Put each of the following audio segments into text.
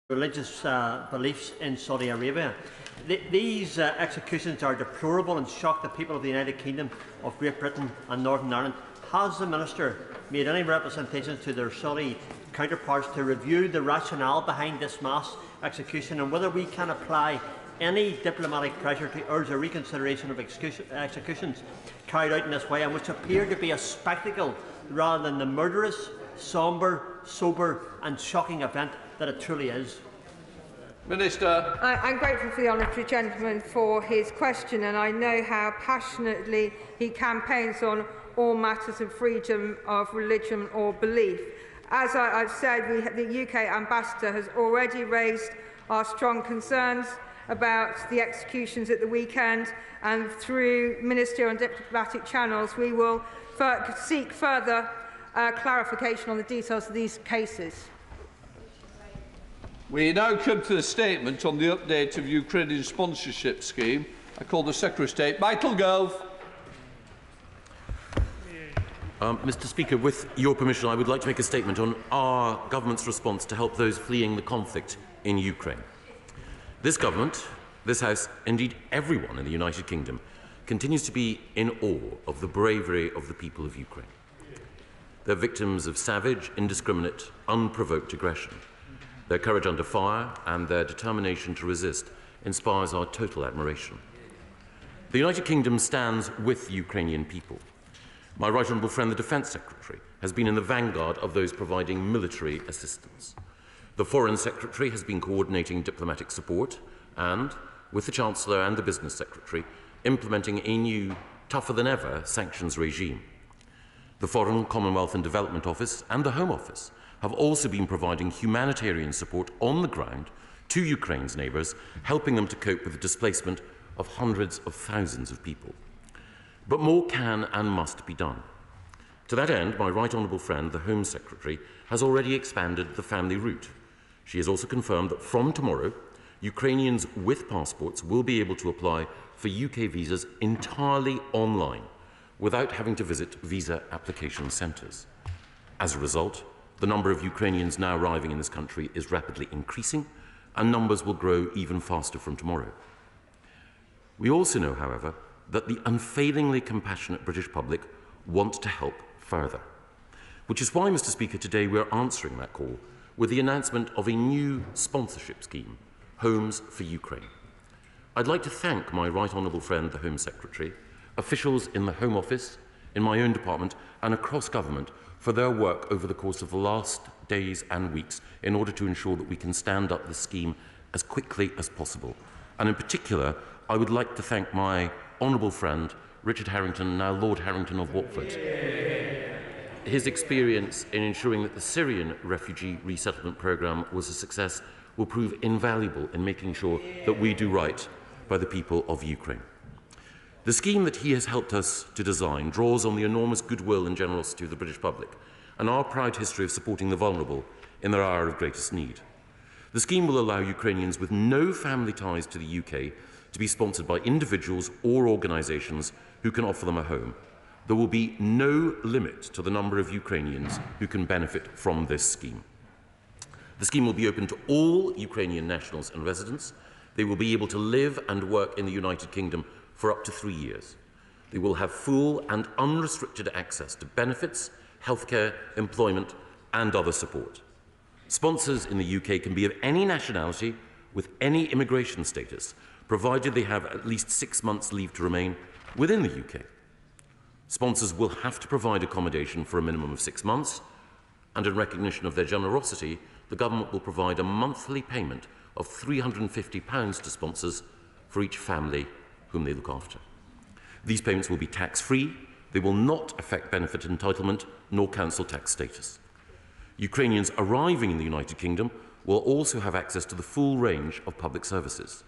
religious beliefs in Saudi Arabia. These executions are deplorable and shock the people of the United Kingdom of Great Britain and Northern Ireland. Has the Minister made any representations to their Saudi counterparts to review the rationale behind this mass execution, and whether we can apply any diplomatic pressure to urge a reconsideration of executions carried out in this way, and which appear to be a spectacle rather than the murderous, sombre, sober and shocking event that it truly is? Minister. I'm grateful for the honourable gentleman for his question, and I know how passionately he campaigns on all matters of freedom of religion or belief. As I've said, the UK ambassador has already raised our strong concerns about the executions at the weekend, and through ministerial and diplomatic channels we will seek further clarification on the details of these cases. We now come to the statement on the update of Ukrainian sponsorship scheme. I call the Secretary of State, Michael Gove. Mr. Speaker, with your permission, I would like to make a statement on our government's response to help those fleeing the conflict in Ukraine. This government, this House, indeed everyone in the United Kingdom, continues to be in awe of the bravery of the people of Ukraine. They're victims of savage, indiscriminate, unprovoked aggression. Their courage under fire and their determination to resist inspires our total admiration. The United Kingdom stands with the Ukrainian people. My right honourable friend, the Defence Secretary, has been in the vanguard of those providing military assistance. The Foreign Secretary has been coordinating diplomatic support and, with the Chancellor and the Business Secretary, implementing a new, tougher-than-ever sanctions regime. The Foreign, Commonwealth and Development Office and the Home Office have also been providing humanitarian support on the ground to Ukraine's neighbours, helping them to cope with the displacement of hundreds of thousands of people. But more can and must be done. To that end, my right honourable friend, the Home Secretary, has already expanded the family route. She has also confirmed that from tomorrow, Ukrainians with passports will be able to apply for UK visas entirely online, without having to visit visa application centres. As a result, the number of Ukrainians now arriving in this country is rapidly increasing, and numbers will grow even faster from tomorrow. We also know, however, that the unfailingly compassionate British public want to help further, which is why, Mr. Speaker, today we are answering that call with the announcement of a new sponsorship scheme, Homes for Ukraine. I'd like to thank my right honourable friend, the Home Secretary, officials in the Home Office, in my own department and across government for their work over the course of the last days and weeks in order to ensure that we can stand up this scheme as quickly as possible. And in particular, I would like to thank my honourable friend, Richard Harrington, now Lord Harrington of Watford. His experience in ensuring that the Syrian refugee resettlement programme was a success will prove invaluable in making sure that we do right by the people of Ukraine. The scheme that he has helped us to design draws on the enormous goodwill and generosity of the British public and our proud history of supporting the vulnerable in their hour of greatest need. The scheme will allow Ukrainians with no family ties to the UK to be sponsored by individuals or organisations who can offer them a home. There will be no limit to the number of Ukrainians who can benefit from this scheme. The scheme will be open to all Ukrainian nationals and residents. They will be able to live and work in the United Kingdom for up to 3 years. They will have full and unrestricted access to benefits, healthcare, employment and other support. Sponsors in the UK can be of any nationality with any immigration status, provided they have at least 6 months leave to remain within the UK. Sponsors will have to provide accommodation for a minimum of 6 months, and in recognition of their generosity, the government will provide a monthly payment of £350 to sponsors for each family whom they look after. These payments will be tax-free, they will not affect benefit entitlement nor council tax status. Ukrainians arriving in the United Kingdom will also have access to the full range of public services,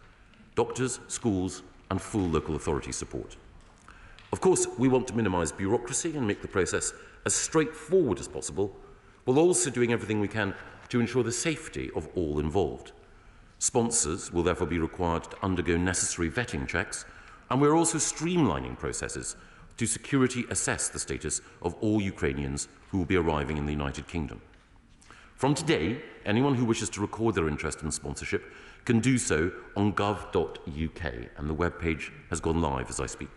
doctors, schools and full local authority support. Of course, we want to minimise bureaucracy and make the process as straightforward as possible, while also doing everything we can to ensure the safety of all involved. Sponsors will therefore be required to undergo necessary vetting checks, and we're also streamlining processes to security assess the status of all Ukrainians who will be arriving in the United Kingdom. From today, anyone who wishes to record their interest in sponsorship can do so on gov.uk, and the webpage has gone live as I speak.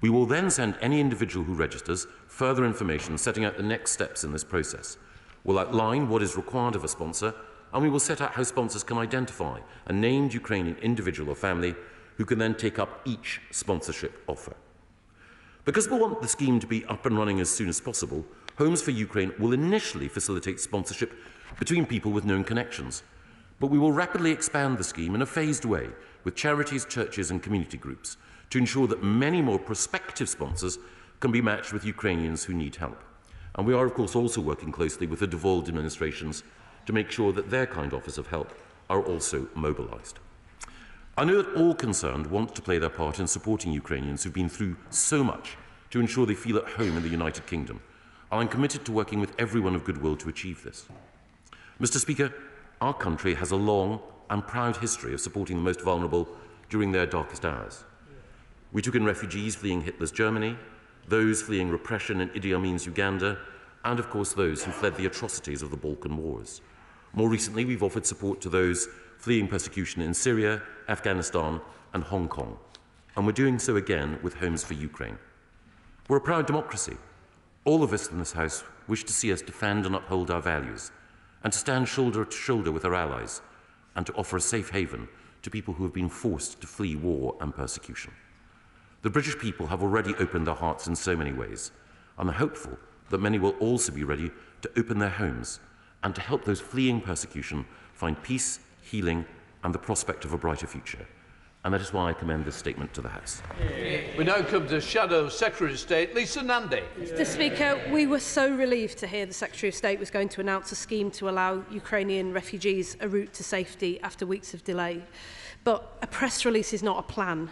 We will then send any individual who registers further information setting out the next steps in this process. We'll outline what is required of a sponsor, and we will set out how sponsors can identify a named Ukrainian individual or family who can then take up each sponsorship offer. Because we want the scheme to be up and running as soon as possible, Homes for Ukraine will initially facilitate sponsorship between people with known connections, but we will rapidly expand the scheme in a phased way with charities, churches and community groups to ensure that many more prospective sponsors can be matched with Ukrainians who need help. And we are, of course, also working closely with the devolved administrations to make sure that their kind offers of help are also mobilised. I know that all concerned want to play their part in supporting Ukrainians who've been through so much to ensure they feel at home in the United Kingdom, and I'm committed to working with everyone of goodwill to achieve this. Mr. Speaker, our country has a long and proud history of supporting the most vulnerable during their darkest hours. We took in refugees fleeing Hitler's Germany, those fleeing repression in Idi Amin's Uganda, and of course those who fled the atrocities of the Balkan Wars. More recently, we've offered support to those fleeing persecution in Syria, Afghanistan and Hong Kong, and we're doing so again with Homes for Ukraine. We're a proud democracy. All of us in this House wish to see us defend and uphold our values, and to stand shoulder to shoulder with our allies, and to offer a safe haven to people who have been forced to flee war and persecution. The British people have already opened their hearts in so many ways, and are hopeful that many will also be ready to open their homes and to help those fleeing persecution find peace, healing and the prospect of a brighter future. And that is why I commend this statement to the House. We now come to Shadow Secretary of State, Lisa Nandy. Mr. Speaker, we were so relieved to hear the Secretary of State was going to announce a scheme to allow Ukrainian refugees a route to safety after weeks of delay. But a press release is not a plan.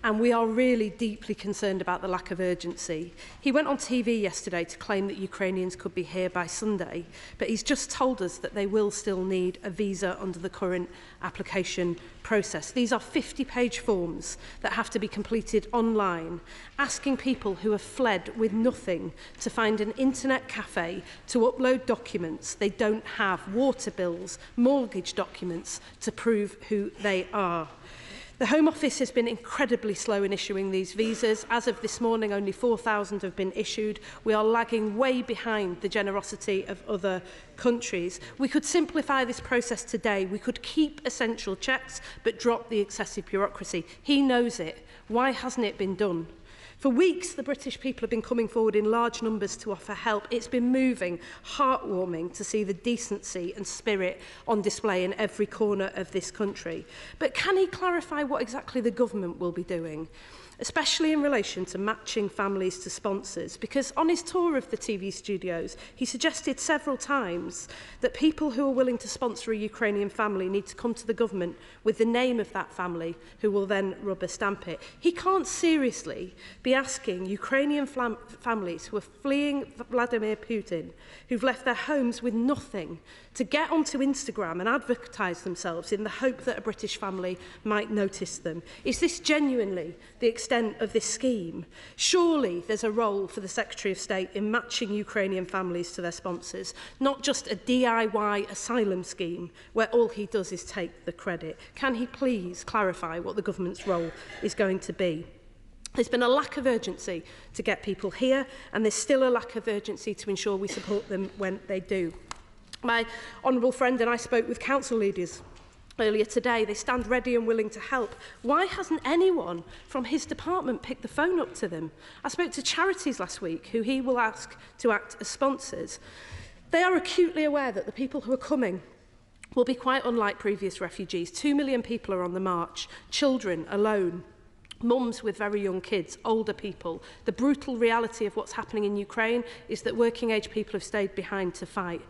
And we are really deeply concerned about the lack of urgency. He went on TV yesterday to claim that Ukrainians could be here by Sunday, but he's just told us that they will still need a visa under the current application process. These are 50-page forms that have to be completed online, asking people who have fled with nothing to find an internet cafe to upload documents they don't have, water bills, mortgage documents to prove who they are. The Home Office has been incredibly slow in issuing these visas. As of this morning, only 4,000 have been issued. We are lagging way behind the generosity of other countries. We could simplify this process today. We could keep essential checks, but drop the excessive bureaucracy. He knows it. Why hasn't it been done? For weeks, the British people have been coming forward in large numbers to offer help. It's been moving, heartwarming to see the decency and spirit on display in every corner of this country. But can he clarify what exactly the government will be doing, especially in relation to matching families to sponsors? Because on his tour of the TV studios, he suggested several times that people who are willing to sponsor a Ukrainian family need to come to the government with the name of that family, who will then rubber stamp it. He can't seriously be asking Ukrainian families who are fleeing Vladimir Putin, who've left their homes with nothing, to get onto Instagram and advertise themselves in the hope that a British family might notice them. Is this genuinely the extent of this scheme? Surely there's a role for the Secretary of State in matching Ukrainian families to their sponsors, not just a DIY asylum scheme where all he does is take the credit. Can he please clarify what the government's role is going to be? There's been a lack of urgency to get people here, and there's still a lack of urgency to ensure we support them when they do. My honourable friend and I spoke with council leaders earlier today. They stand ready and willing to help. Why hasn't anyone from his department picked the phone up to them? I spoke to charities last week, who he will ask to act as sponsors. They are acutely aware that the people who are coming will be quite unlike previous refugees. 2 million people are on the march, children alone, mums with very young kids, older people. The brutal reality of what's happening in Ukraine is that working-age people have stayed behind to fight.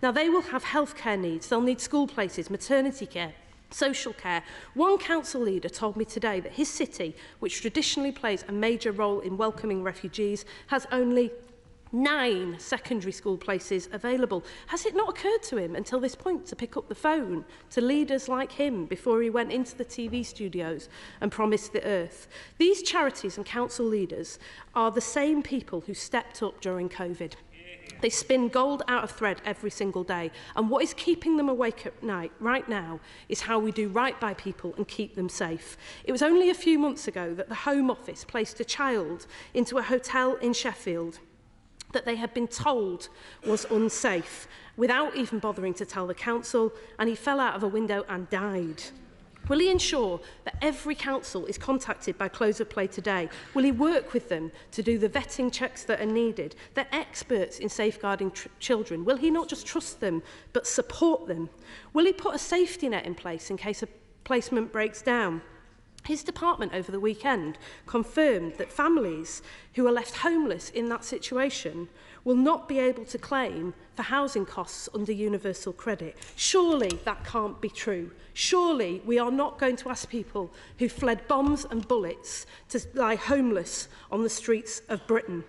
Now, they will have healthcare needs. They'll need school places, maternity care, social care. One council leader told me today that his city, which traditionally plays a major role in welcoming refugees, has only 9 secondary school places available. Has it not occurred to him until this point to pick up the phone to leaders like him before he went into the TV studios and promised the earth? These charities and council leaders are the same people who stepped up during COVID. They spin gold out of thread every single day. And what is keeping them awake at night right now is how we do right by people and keep them safe. It was only a few months ago that the Home Office placed a child into a hotel in Sheffield that they had been told was unsafe without even bothering to tell the council, and he fell out of a window and died. Will he ensure that every council is contacted by close of play today? Will he work with them to do the vetting checks that are needed? They're experts in safeguarding children. Will he not just trust them, but support them? Will he put a safety net in place in case a placement breaks down? His department over the weekend confirmed that families who are left homeless in that situation will not be able to claim for housing costs under universal credit. Surely that can't be true. Surely we are not going to ask people who fled bombs and bullets to lie homeless on the streets of Britain.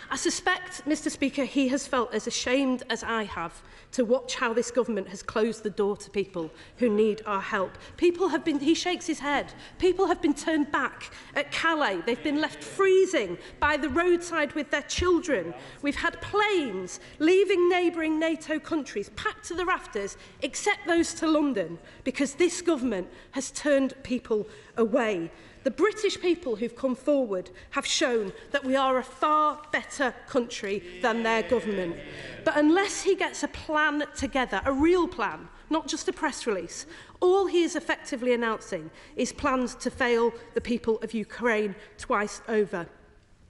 I suspect, Mr. Speaker, he has felt as ashamed as I have to watch how this government has closed the door to people who need our help. People have been, he shakes his head, people have been turned back at Calais. They've been left freezing by the roadside with their children. We've had planes leaving neighbouring NATO countries packed to the rafters, except those to London, because this government has turned people away. The British people who've come forward have shown that we are a far better country than their government. But unless he gets a plan together, a real plan, not just a press release, all he is effectively announcing is plans to fail the people of Ukraine twice over.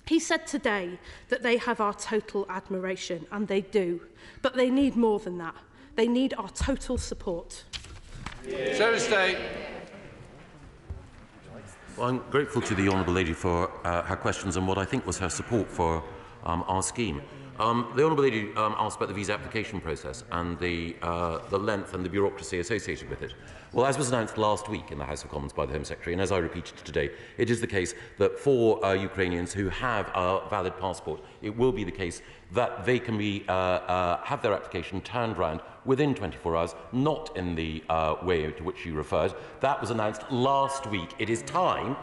He said today that they have our total admiration, and they do. But they need more than that. They need our total support. Secretary of State. Well, I'm grateful to the Honourable Lady for her questions and what I think was her support for our scheme. The Honourable Lady asked about the visa application process and the length and the bureaucracy associated with it. Well, as was announced last week in the House of Commons by the Home Secretary, and as I repeated today, it is the case that for Ukrainians who have a valid passport, it will be the case that they can be, have their application turned round within 24 hours, not in the way to which you referred. That was announced last week. It is time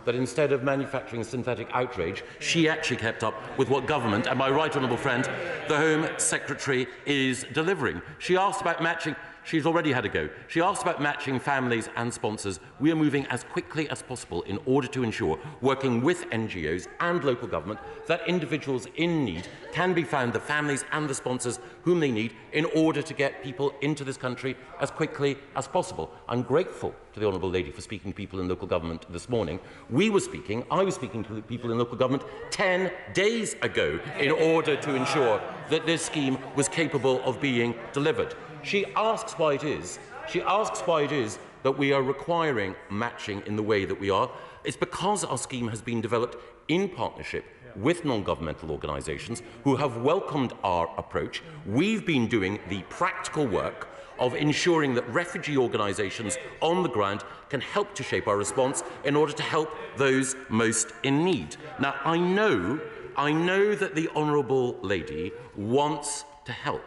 that instead of manufacturing synthetic outrage, she actually kept up with what government, and my right honourable friend, the Home Secretary, is delivering. She asked about matching. She's already had a go. She asked about matching families and sponsors. We are moving as quickly as possible in order to ensure, working with NGOs and local government, that individuals in need can be found, the families and the sponsors whom they need, in order to get people into this country as quickly as possible. I'm grateful to the Honourable Lady for speaking to people in local government this morning. I was speaking to people in local government 10 days ago in order to ensure that this scheme was capable of being delivered. She asks why it is that we are requiring matching in the way that we are. It's because our scheme has been developed in partnership with non-governmental organisations who have welcomed our approach. We've been doing the practical work of ensuring that refugee organisations on the ground can help to shape our response in order to help those most in need. Now, I know that the Honourable Lady wants to help.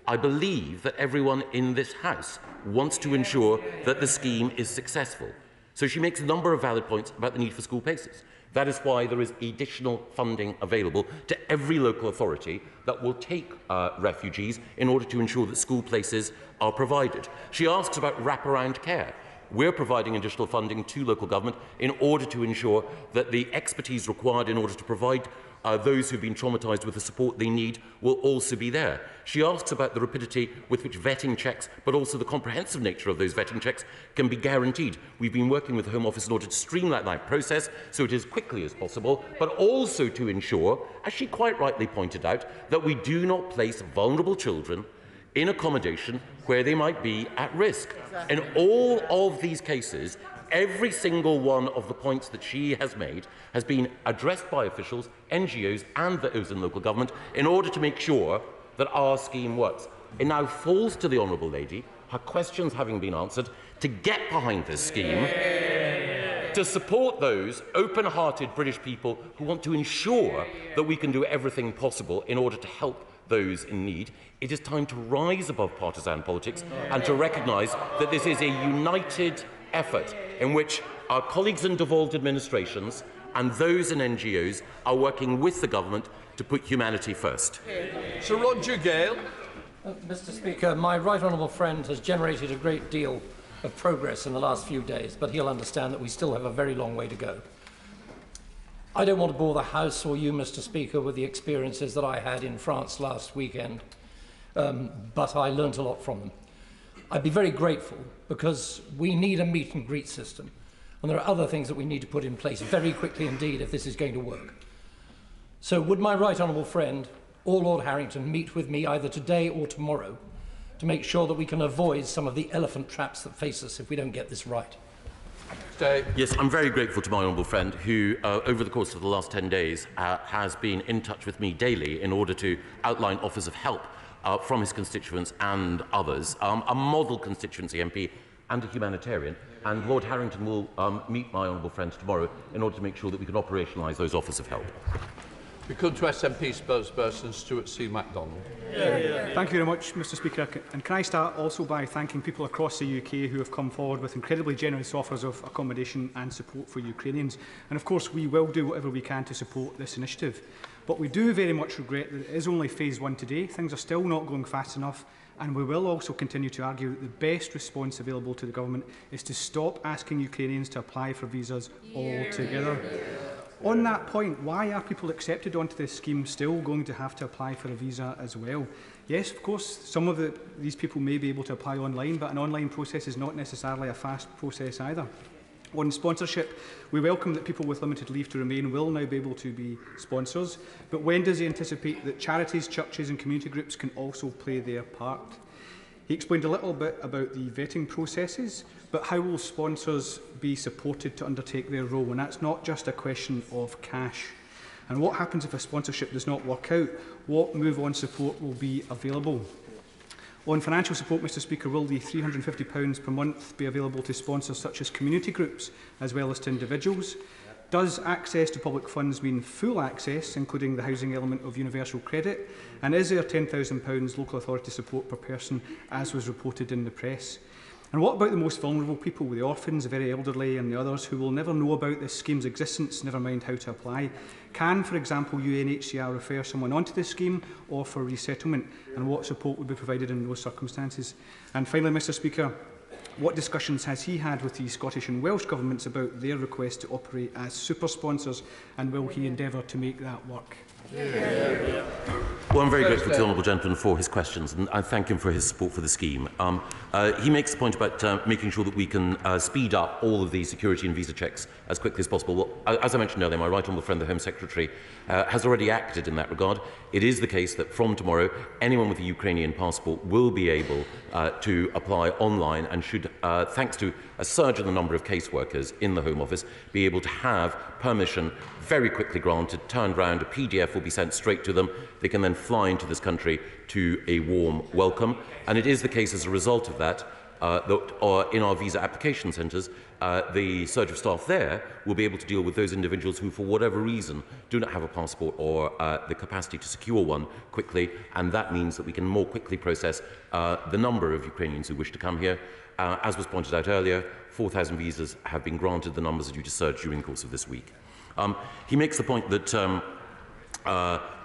I believe that everyone in this House wants to ensure that the scheme is successful. So she makes a number of valid points about the need for school places. That is why there is additional funding available to every local authority that will take refugees in order to ensure that school places are provided. She asks about wraparound care. We're providing additional funding to local government in order to ensure that the expertise required in order to provide those who've been traumatised with the support they need will also be there. She asks about the rapidity with which vetting checks, but also the comprehensive nature of those vetting checks, can be guaranteed. We've been working with the Home Office in order to streamline that process so it is quickly as possible, but also to ensure, as she quite rightly pointed out, that we do not place vulnerable children in accommodation where they might be at risk. In all of these cases, every single one of the points that she has made has been addressed by officials, NGOs and those in local government in order to make sure that our scheme works. It now falls to the Honourable Lady, her questions having been answered, to get behind this scheme, to support those open-hearted British people who want to ensure that we can do everything possible in order to help those in need. It is time to rise above partisan politics and to recognise that this is a united effort in which our colleagues in devolved administrations and those in NGOs are working with the government to put humanity first. Sir Roger Gale. Mr. Speaker, my right honourable friend has generated a great deal of progress in the last few days, but he'll understand that we still have a very long way to go. I don't want to bore the House or you, Mr. Speaker, with the experiences that I had in France last weekend, but I learnt a lot from them. I'd be very grateful because we need a meet and greet system, and there are other things that we need to put in place very quickly indeed if this is going to work. So would my right honourable friend or Lord Harrington meet with me either today or tomorrow to make sure that we can avoid some of the elephant traps that face us if we don't get this right? Yes, I'm very grateful to my honourable friend who, over the course of the last 10 days, has been in touch with me daily in order to outline offers of help from his constituents and others, a model constituency MP and a humanitarian. And Lord Harrington will meet my honourable friend tomorrow in order to make sure that we can operationalise those offers of help. We come to SNP spokesperson Stuart C. MacDonald. Thank you very much, Mr. Speaker. And can I start also by thanking people across the UK who have come forward with incredibly generous offers of accommodation and support for Ukrainians. And of course, we will do whatever we can to support this initiative. But we do very much regret that it is only phase 1 today. Things are still not going fast enough. And we will also continue to argue that the best response available to the government is to stop asking Ukrainians to apply for visas altogether. On that point, why are people accepted onto this scheme still going to have to apply for a visa as well? Yes, of course, some of these people may be able to apply online, but an online process is not necessarily a fast process either. On sponsorship, we welcome that people with limited leave to remain will now be able to be sponsors, but when does he anticipate that charities, churches and community groups can also play their part? He explained a little bit about the vetting processes, but how will sponsors be supported to undertake their role? And that's not just a question of cash. And what happens if a sponsorship does not work out? What move-on support will be available? On financial support, Mr. Speaker, will the £350 per month be available to sponsors such as community groups as well as to individuals? Does access to public funds mean full access, including the housing element of universal credit? And is there £10,000 local authority support per person, as was reported in the press? And what about the most vulnerable people, the orphans, the very elderly and the others who will never know about this scheme's existence, never mind how to apply? Can, for example, UNHCR refer someone onto this scheme or for resettlement? And what support would be provided in those circumstances? And finally, Mr. Speaker, what discussions has he had with the Scottish and Welsh governments about their request to operate as super sponsors, and will he endeavour to make that work? Well, I'm very grateful to the honourable gentleman for his questions, and I thank him for his support for the scheme. He makes the point about making sure that we can speed up all of the security and visa checks as quickly as possible. Well, as I mentioned earlier, my right honourable friend, the Home Secretary, has already acted in that regard. It is the case that from tomorrow, anyone with a Ukrainian passport will be able to apply online and should, thanks to a surge in the number of caseworkers in the Home Office, be able to have permission very quickly granted, turned round, a PDF will be sent straight to them. They can then fly into this country to a warm welcome. And it is the case as a result of that, that in our visa application centres, the surge of staff there will be able to deal with those individuals who, for whatever reason, do not have a passport or the capacity to secure one quickly, and that means that we can more quickly process the number of Ukrainians who wish to come here. As was pointed out earlier, 4,000 visas have been granted. The numbers are due to surge during the course of this week. He makes the point that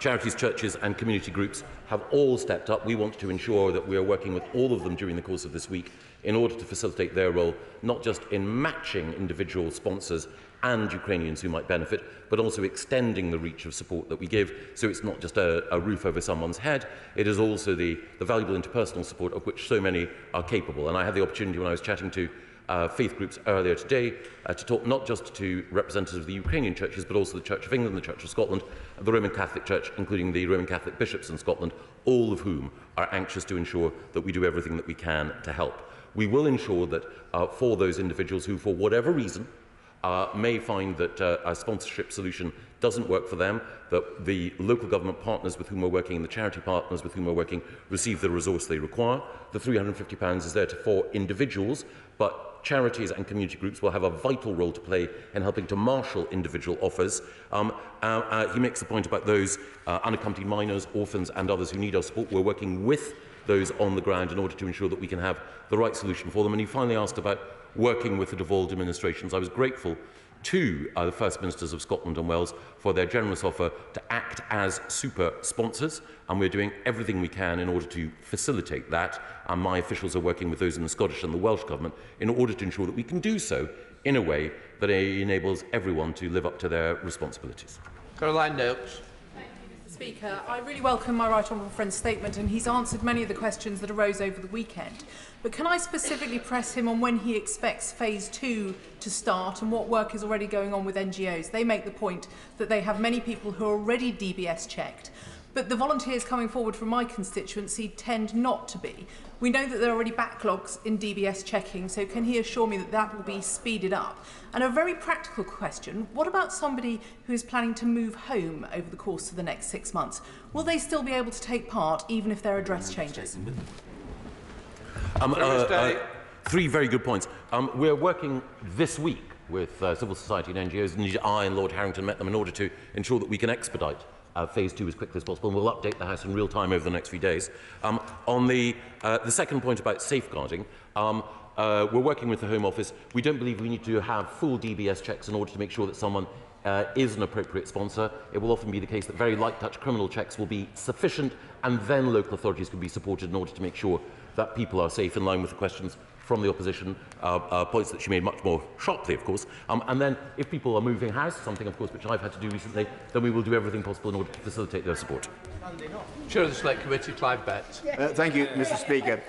charities, churches and community groups have all stepped up. We want to ensure that we are working with all of them during the course of this week in order to facilitate their role, not just in matching individual sponsors and Ukrainians who might benefit, but also extending the reach of support that we give, so it's not just a roof over someone's head, it is also the valuable interpersonal support of which so many are capable. And I had the opportunity when I was chatting to faith groups earlier today to talk not just to representatives of the Ukrainian churches, but also the Church of England, the Church of Scotland, and the Roman Catholic Church, including the Roman Catholic bishops in Scotland, all of whom are anxious to ensure that we do everything that we can to help. We will ensure that for those individuals who, for whatever reason, may find that a sponsorship solution doesn't work for them, that the local government partners with whom we're working and the charity partners with whom we're working receive the resource they require. The £350 is there for individuals, but charities and community groups will have a vital role to play in helping to marshal individual offers. He makes the point about those unaccompanied minors, orphans and others who need our support. We're working with those on the ground in order to ensure that we can have the right solution for them. And he finally asked about working with the devolved administrations. I was grateful to the First Ministers of Scotland and Wales for their generous offer to act as super sponsors, and we're doing everything we can in order to facilitate that, and my officials are working with those in the Scottish and the Welsh Government in order to ensure that we can do so in a way that enables everyone to live up to their responsibilities. Caroline Noakes. Speaker, I really welcome my right honourable friend's statement, and he's answered many of the questions that arose over the weekend. But can I specifically press him on when he expects phase 2 to start and what work is already going on with NGOs? They make the point that they have many people who are already DBS checked, but the volunteers coming forward from my constituency tend not to be. We know that there are already backlogs in DBS checking, so can he assure me that that will be speeded up? And a very practical question, what about somebody who is planning to move home over the course of the next 6 months? Will they still be able to take part, even if their address changes? Three very good points. We're working this week with civil society and NGOs. Indeed, I and Lord Harrington met them in order to ensure that we can expedite phase 2 as quickly as possible, and we'll update the House in real time over the next few days. On the second point about safeguarding, we're working with the Home Office. We don't believe we need to have full DBS checks in order to make sure that someone is an appropriate sponsor. It will often be the case that very light touch criminal checks will be sufficient, and then local authorities can be supported in order to make sure that people are safe, in line with the questions from the opposition, points that she made much more sharply, of course. And then, if people are moving house, something, of course, which I've had to do recently, then we will do everything possible in order to facilitate their support. Chair of the Select Committee, Clive Betts. Thank you, Mr. Speaker.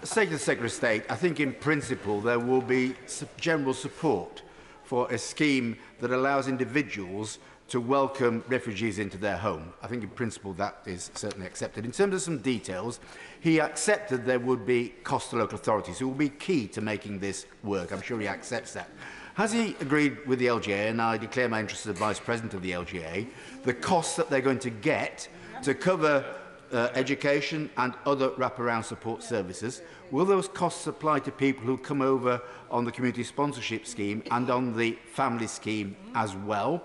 Say to the Secretary of State, I think in principle there will be general support for a scheme that allows individuals to welcome refugees into their home. I think in principle that is certainly accepted. In terms of some details, he accepted there would be cost to local authorities, who will be key to making this work. I'm sure he accepts that. Has he agreed with the LGA, and I declare my interest as Vice President of the LGA, the costs that they're going to get to cover education and other wraparound support services? Will those costs apply to people who come over on the community sponsorship scheme and on the family scheme as well?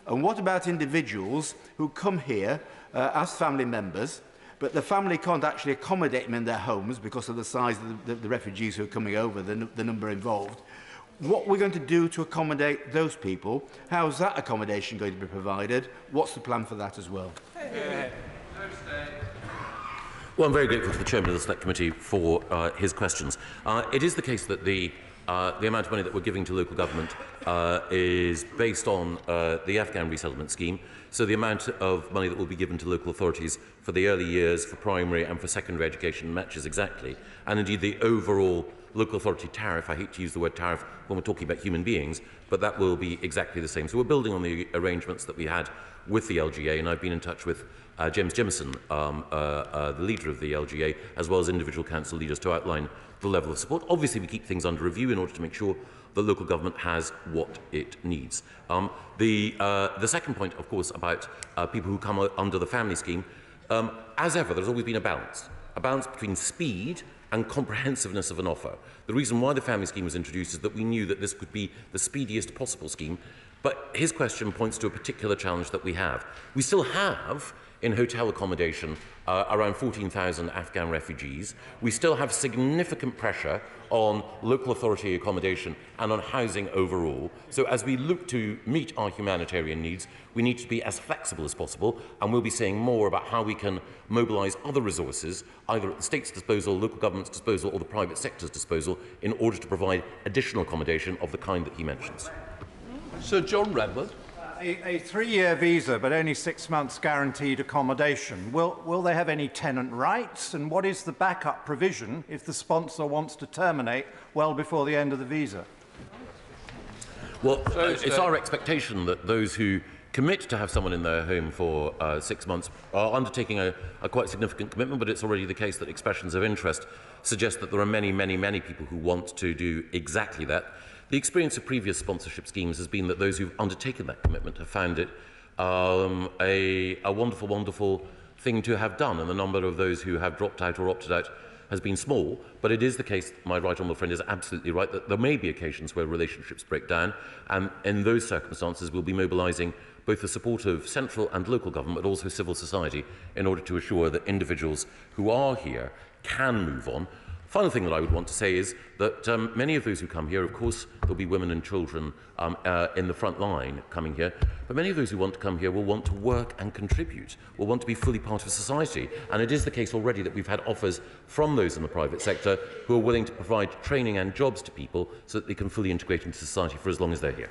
And what about individuals who come here as family members, but the family can't actually accommodate them in their homes because of the size of the refugees who are coming over, the number involved? What we're going to do to accommodate those people? How is that accommodation going to be provided? What's the plan for that as well? Well, I'm very grateful to the Chairman of the Select Committee for his questions. It is the case that the amount of money that we're giving to local government is based on the Afghan resettlement scheme. So the amount of money that will be given to local authorities for the early years, for primary and for secondary education matches exactly. And indeed the overall local authority tariff, I hate to use the word tariff when we're talking about human beings, but that will be exactly the same. So we're building on the arrangements that we had with the LGA, and I've been in touch with James Jimison, the leader of the LGA, as well as individual council leaders, to outline the level of support. Obviously, we keep things under review in order to make sure the local government has what it needs. The second point, of course, about people who come under the family scheme, as ever, there's always been a balance between speed and comprehensiveness of an offer. The reason why the family scheme was introduced is that we knew that this could be the speediest possible scheme, but his question points to a particular challenge that we have. We still have, in hotel accommodation, around 14,000 Afghan refugees. We still have significant pressure on local authority accommodation and on housing overall. So as we look to meet our humanitarian needs, we need to be as flexible as possible, and we'll be saying more about how we can mobilise other resources, either at the state's disposal, local government's disposal, or the private sector's disposal, in order to provide additional accommodation of the kind that he mentions. Sir John Redwood. A 3-year visa, but only 6 months guaranteed accommodation. Will they have any tenant rights? And what is the backup provision if the sponsor wants to terminate well before the end of the visa? Well, it's our expectation that those who commit to have someone in their home for 6 months are undertaking a quite significant commitment, but it's already the case that expressions of interest suggest that there are many, many, many people who want to do exactly that. The experience of previous sponsorship schemes has been that those who've undertaken that commitment have found it a wonderful, wonderful thing to have done, and the number of those who have dropped out or opted out has been small. But it is the case, my right honourable friend is absolutely right, that there may be occasions where relationships break down, and in those circumstances we'll be mobilising both the support of central and local government, but also civil society, in order to assure that individuals who are here can move on. Final thing that I would want to say is that many of those who come here, of course, there'll be women and children in the front line coming here, but many of those who want to come here will want to work and contribute, will want to be fully part of society. And it is the case already that we've had offers from those in the private sector who are willing to provide training and jobs to people so that they can fully integrate into society for as long as they're here.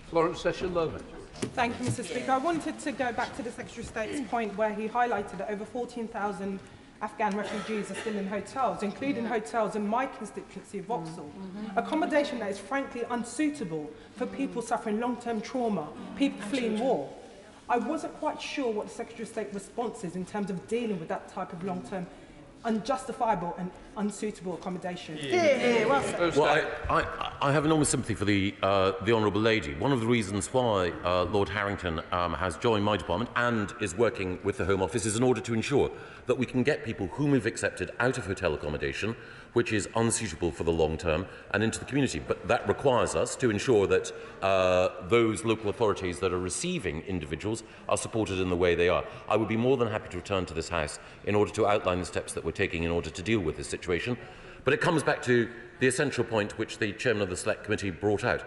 Florence Session-Loman. Thank you, Mr. Speaker. I wanted to go back to the Secretary of State's point where he highlighted that over 14,000 Afghan refugees are still in hotels, including hotels in my constituency of Vauxhall. Accommodation that is frankly unsuitable for people suffering long-term trauma, people fleeing war. I wasn't quite sure what the Secretary of State response is in terms of dealing with that type of long-term, unjustifiable and unsuitable accommodation. Well, I have enormous sympathy for the Honourable Lady. One of the reasons why Lord Harrington has joined my department and is working with the Home Office is in order to ensure that we can get people whom we've accepted out of hotel accommodation, which is unsuitable for the long term, and into the community. But that requires us to ensure that those local authorities that are receiving individuals are supported in the way they are. I would be more than happy to return to this House in order to outline the steps that we're taking in order to deal with this situation. But it comes back to the essential point which the Chairman of the Select Committee brought out.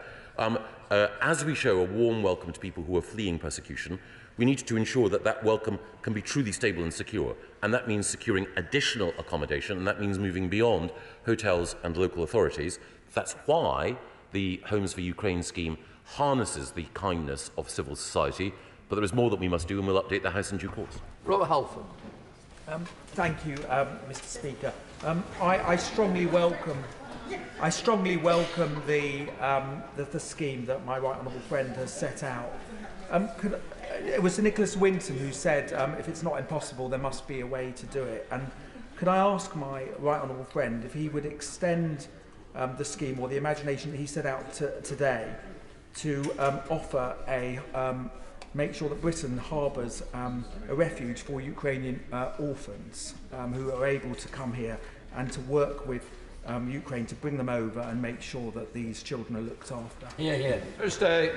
As we show a warm welcome to people who are fleeing persecution, we need to ensure that that welcome can be truly stable and secure. And that means securing additional accommodation, and that means moving beyond hotels and local authorities. That's why the Homes for Ukraine scheme harnesses the kindness of civil society. But there is more that we must do, and we'll update the House in due course. Robert Halford. Thank you, Mr. Speaker. I strongly welcome the scheme that my right honourable friend has set out. It was Nicholas Winton who said, if it's not impossible, there must be a way to do it. And could I ask my right honourable friend if he would extend the scheme or the imagination that he set out today to offer a make sure that Britain harbours a refuge for Ukrainian orphans who are able to come here and to work with Ukraine to bring them over and make sure that these children are looked after. Thursday.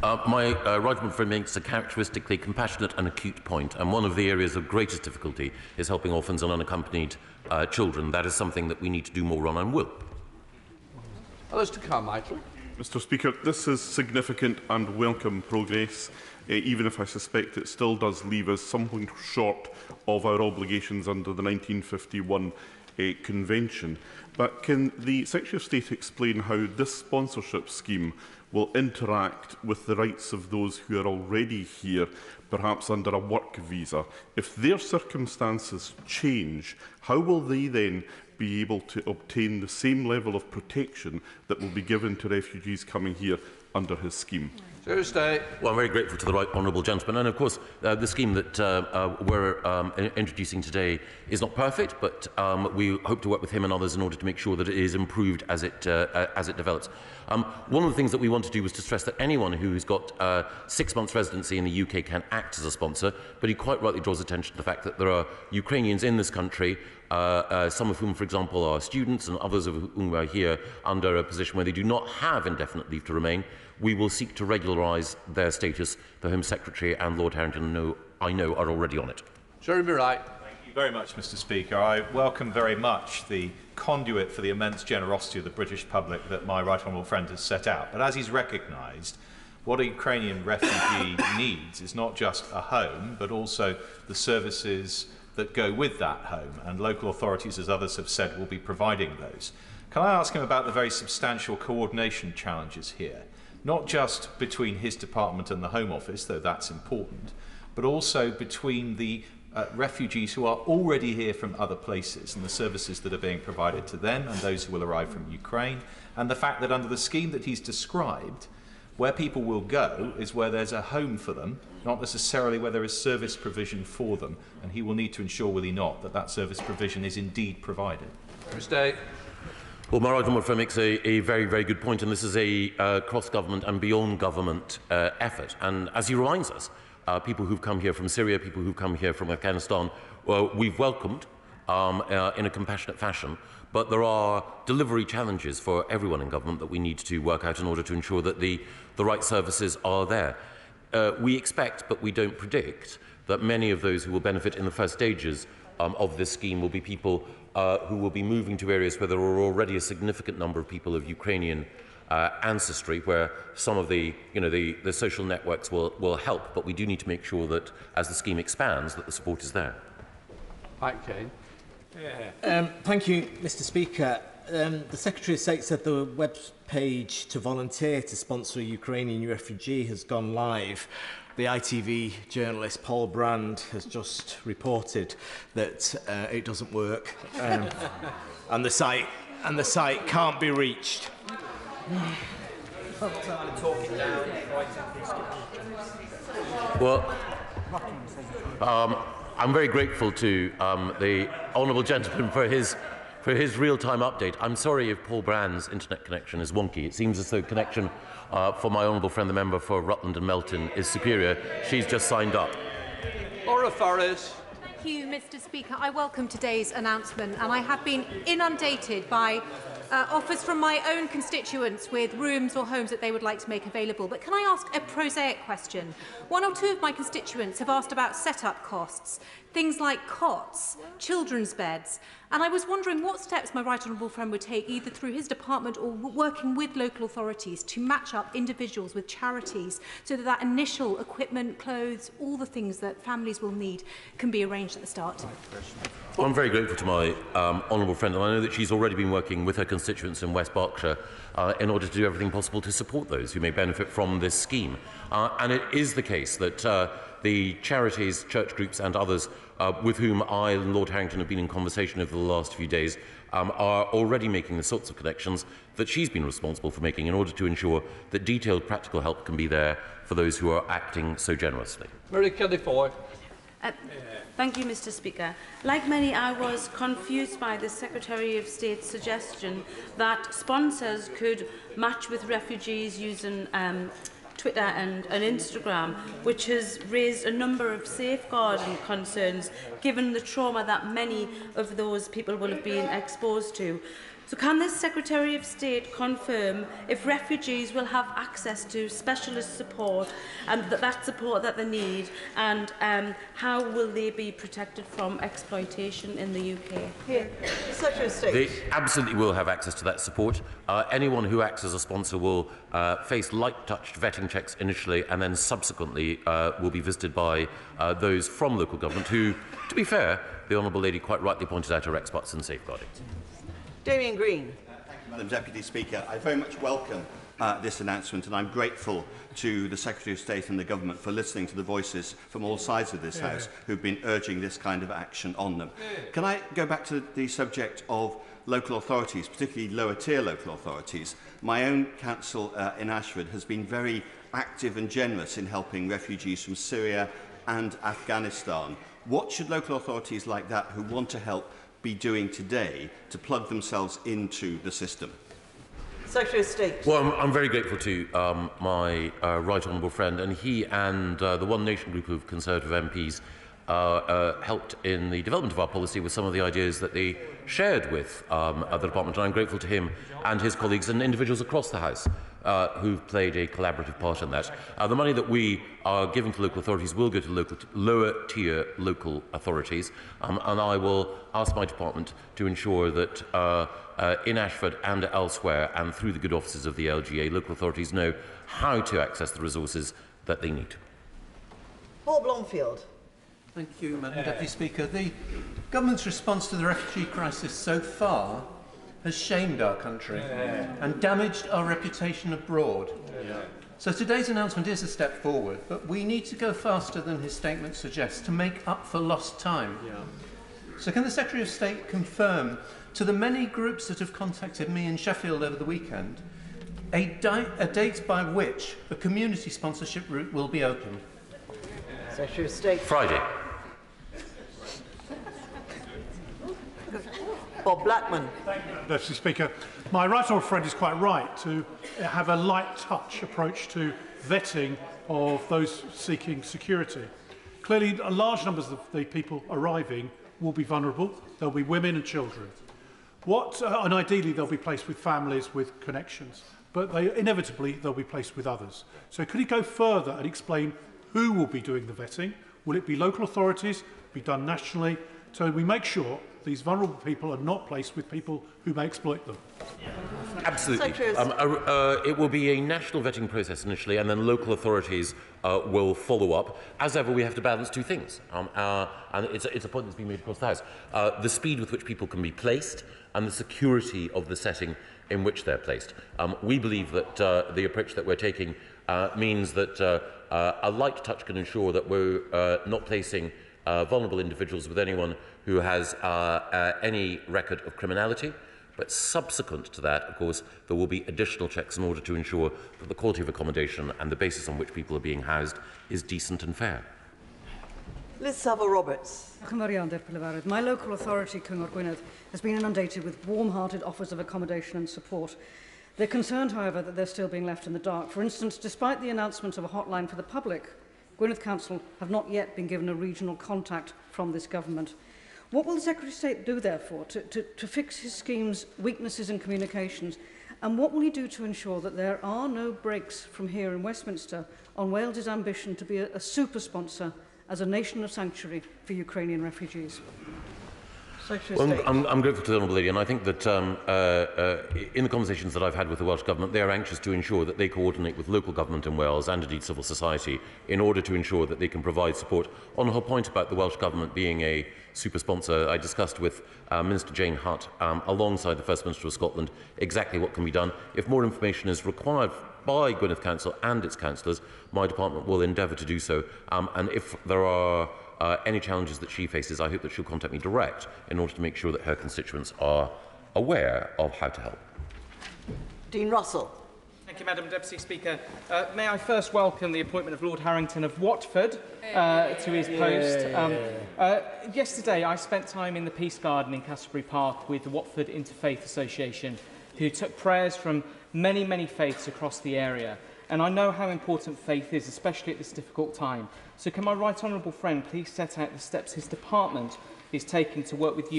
My right honourable friend makes a characteristically compassionate and acute point, and one of the areas of greatest difficulty is helping orphans and unaccompanied children. That is something that we need to do more on and will. Alistair Carmichael. Mr. Speaker, this is significant and welcome progress, even if I suspect it still does leave us somewhat short of our obligations under the 1951 Convention. But can the Secretary of State explain how this sponsorship scheme will interact with the rights of those who are already here, perhaps under a work visa? If their circumstances change, how will they then be able to obtain the same level of protection that will be given to refugees coming here under his scheme? Thursday. Well, I'm very grateful to the right honourable gentleman, and of course the scheme that we're introducing today is not perfect, but we hope to work with him and others in order to make sure that it is improved as it develops. One of the things that we want to do was to stress that anyone who's got 6 months residency in the UK can act as a sponsor, but he quite rightly draws attention to the fact that there are Ukrainians in this country, some of whom, for example, are students and others of whom are here under a position where they do not have indefinite leave to remain. We will seek to regularise their status. The Home Secretary and Lord Harrington, I know, are already on it. Jeremy Wright. Thank you very much, Mr. Speaker. I welcome very much the conduit for the immense generosity of the British public that my right honourable friend has set out. But as he's recognised, what a Ukrainian refugee needs is not just a home, but also the services that go with that home. And local authorities, as others have said, will be providing those. Can I ask him about the very substantial coordination challenges here? Not just between his department and the Home Office, though that's important, but also between the refugees who are already here from other places and the services that are being provided to them and those who will arrive from Ukraine, and the fact that under the scheme that he's described, where people will go is where there's a home for them, not necessarily where there is service provision for them, and he will need to ensure, will he not, that that service provision is indeed provided. Thursday. Well, my right honourable friend makes a very, very good point, and this is a cross-government and beyond-government effort. And as he reminds us, people who've come here from Syria, people who've come here from Afghanistan, we've welcomed in a compassionate fashion, but there are delivery challenges for everyone in government that we need to work out in order to ensure that the right services are there. We expect, but we don't predict, that many of those who will benefit in the first stages of this scheme will be people who will be moving to areas where there are already a significant number of people of Ukrainian ancestry, where some of the social networks will help. But we do need to make sure that, as the scheme expands, that the support is there. Okay. Thank you, Mr. Speaker. The Secretary of State said the web page to volunteer to sponsor a Ukrainian refugee has gone live. The ITV journalist Paul Brand has just reported that it doesn't work, and the site can't be reached. Well, I'm very grateful to the honourable gentleman for his real-time update. I'm sorry if Paul Brand's internet connection is wonky. It seems as though connection for my honourable friend, the member for Rutland and Melton, is superior. She's just signed up. Laura Forrest. Thank you, Mr. Speaker. I welcome today's announcement, and I have been inundated by offers from my own constituents with rooms or homes that they would like to make available. But can I ask a prosaic question? One or two of my constituents have asked about set-up costs, things like cots, children's beds, and I was wondering what steps my right honourable friend would take, either through his department or working with local authorities, to match up individuals with charities so that that initial equipment, clothes, all the things that families will need can be arranged at the start. Well, I'm very grateful to my honourable friend, and I know that she's already been working with her constituents in West Berkshire in order to do everything possible to support those who may benefit from this scheme. And it is the case that the charities, church groups and others with whom I and Lord Harrington have been in conversation over the last few days are already making the sorts of connections that she's been responsible for making in order to ensure that detailed practical help can be there for those who are acting so generously. Mary Kelly Foy. Thank you, Mr. Speaker. Like many, I was confused by the Secretary of State's suggestion that sponsors could match with refugees using Twitter and Instagram, which has raised a number of safeguarding concerns given the trauma that many of those people will have been exposed to. So can the Secretary of State confirm if refugees will have access to specialist support and that support that they need, and how will they be protected from exploitation in the UK? Here, Secretary of State. They absolutely will have access to that support. Anyone who acts as a sponsor will face light-touched vetting checks initially, and then subsequently will be visited by those from local government who, to be fair, the Honourable Lady quite rightly pointed out, are experts in safeguarding. Damien Green. Thank you, Madam Deputy Speaker. I very much welcome this announcement, and I'm grateful to the Secretary of State and the Government for listening to the voices from all sides of this House who've been urging this kind of action on them. Can I go back to the subject of local authorities, particularly lower-tier local authorities? My own council in Ashford has been very active and generous in helping refugees from Syria and Afghanistan. What should local authorities like that who want to help be doing today to plug themselves into the system? Secretary of State. Well, I'm very grateful to my right honourable friend, and he and the One Nation group of Conservative MPs helped in the development of our policy with some of the ideas that they shared with the department, and I'm grateful to him and his colleagues and individuals across the House who've played a collaborative part in that. The money that we are giving to local authorities will go to lower-tier local authorities, and I will ask my department to ensure that in Ashford and elsewhere, and through the good offices of the LGA, local authorities know how to access the resources that they need. Paul Blomfield. Thank you, Madam Deputy Speaker. The government's response to the refugee crisis so far has shamed our country and damaged our reputation abroad. So today's announcement is a step forward, but we need to go faster than his statement suggests to make up for lost time. So can the Secretary of State confirm to the many groups that have contacted me in Sheffield over the weekend a date by which the community sponsorship route will be opened? Secretary of State. Friday. Bob Blackman. Deputy Speaker, my right honourable friend is quite right to have a light touch approach to vetting of those seeking security. Clearly, a large number of the people arriving will be vulnerable. There will be women and children. And ideally, they'll be placed with families with connections, but inevitably they'll be placed with others. So could he go further and explain who will be doing the vetting? Will it be local authorities, be done nationally? so we make sure these vulnerable people are not placed with people who may exploit them. Absolutely. It will be a national vetting process initially, and then local authorities will follow up. As ever, we have to balance two things, and it's a point that's been made across the House. The speed with which people can be placed and the security of the setting in which they're placed. We believe that the approach that we're taking means that a light touch can ensure that we're not placing vulnerable individuals with anyone who has any record of criminality. But subsequent to that, of course, there will be additional checks in order to ensure that the quality of accommodation and the basis on which people are being housed is decent and fair. Liz Saville-Roberts. My local authority, Cyngor Gwynedd, has been inundated with warm-hearted offers of accommodation and support. They're concerned, however, that they're still being left in the dark. For instance, despite the announcement of a hotline for the public, Gwynedd Council have not yet been given a regional contact from this government. What will the Secretary of State do, therefore, to fix his scheme's weaknesses in communications? And what will he do to ensure that there are no breaks from here in Westminster on Wales's ambition to be a super sponsor as a nation of sanctuary for Ukrainian refugees? Well, I'm grateful to the Honourable Lady, and I think that in the conversations that I've had with the Welsh Government, they are anxious to ensure that they coordinate with local government in Wales and indeed civil society in order to ensure that they can provide support. On her point about the Welsh Government being a super sponsor, I discussed with Minister Jane Hutt alongside the First Minister of Scotland exactly what can be done. If more information is required by Gwynedd Council and its councillors, my department will endeavour to do so, and if there are any challenges that she faces, I hope that she'll contact me direct in order to make sure that her constituents are aware of how to help. Dean Russell. Thank you, Madam Deputy Speaker. May I first welcome the appointment of Lord Harrington of Watford to his post. Yesterday, I spent time in the Peace Garden in Castlebury Park with the Watford Interfaith Association, who took prayers from many, many faiths across the area. And I know how important faith is, especially at this difficult time. So can my right honourable friend please set out the steps his department is taking to work with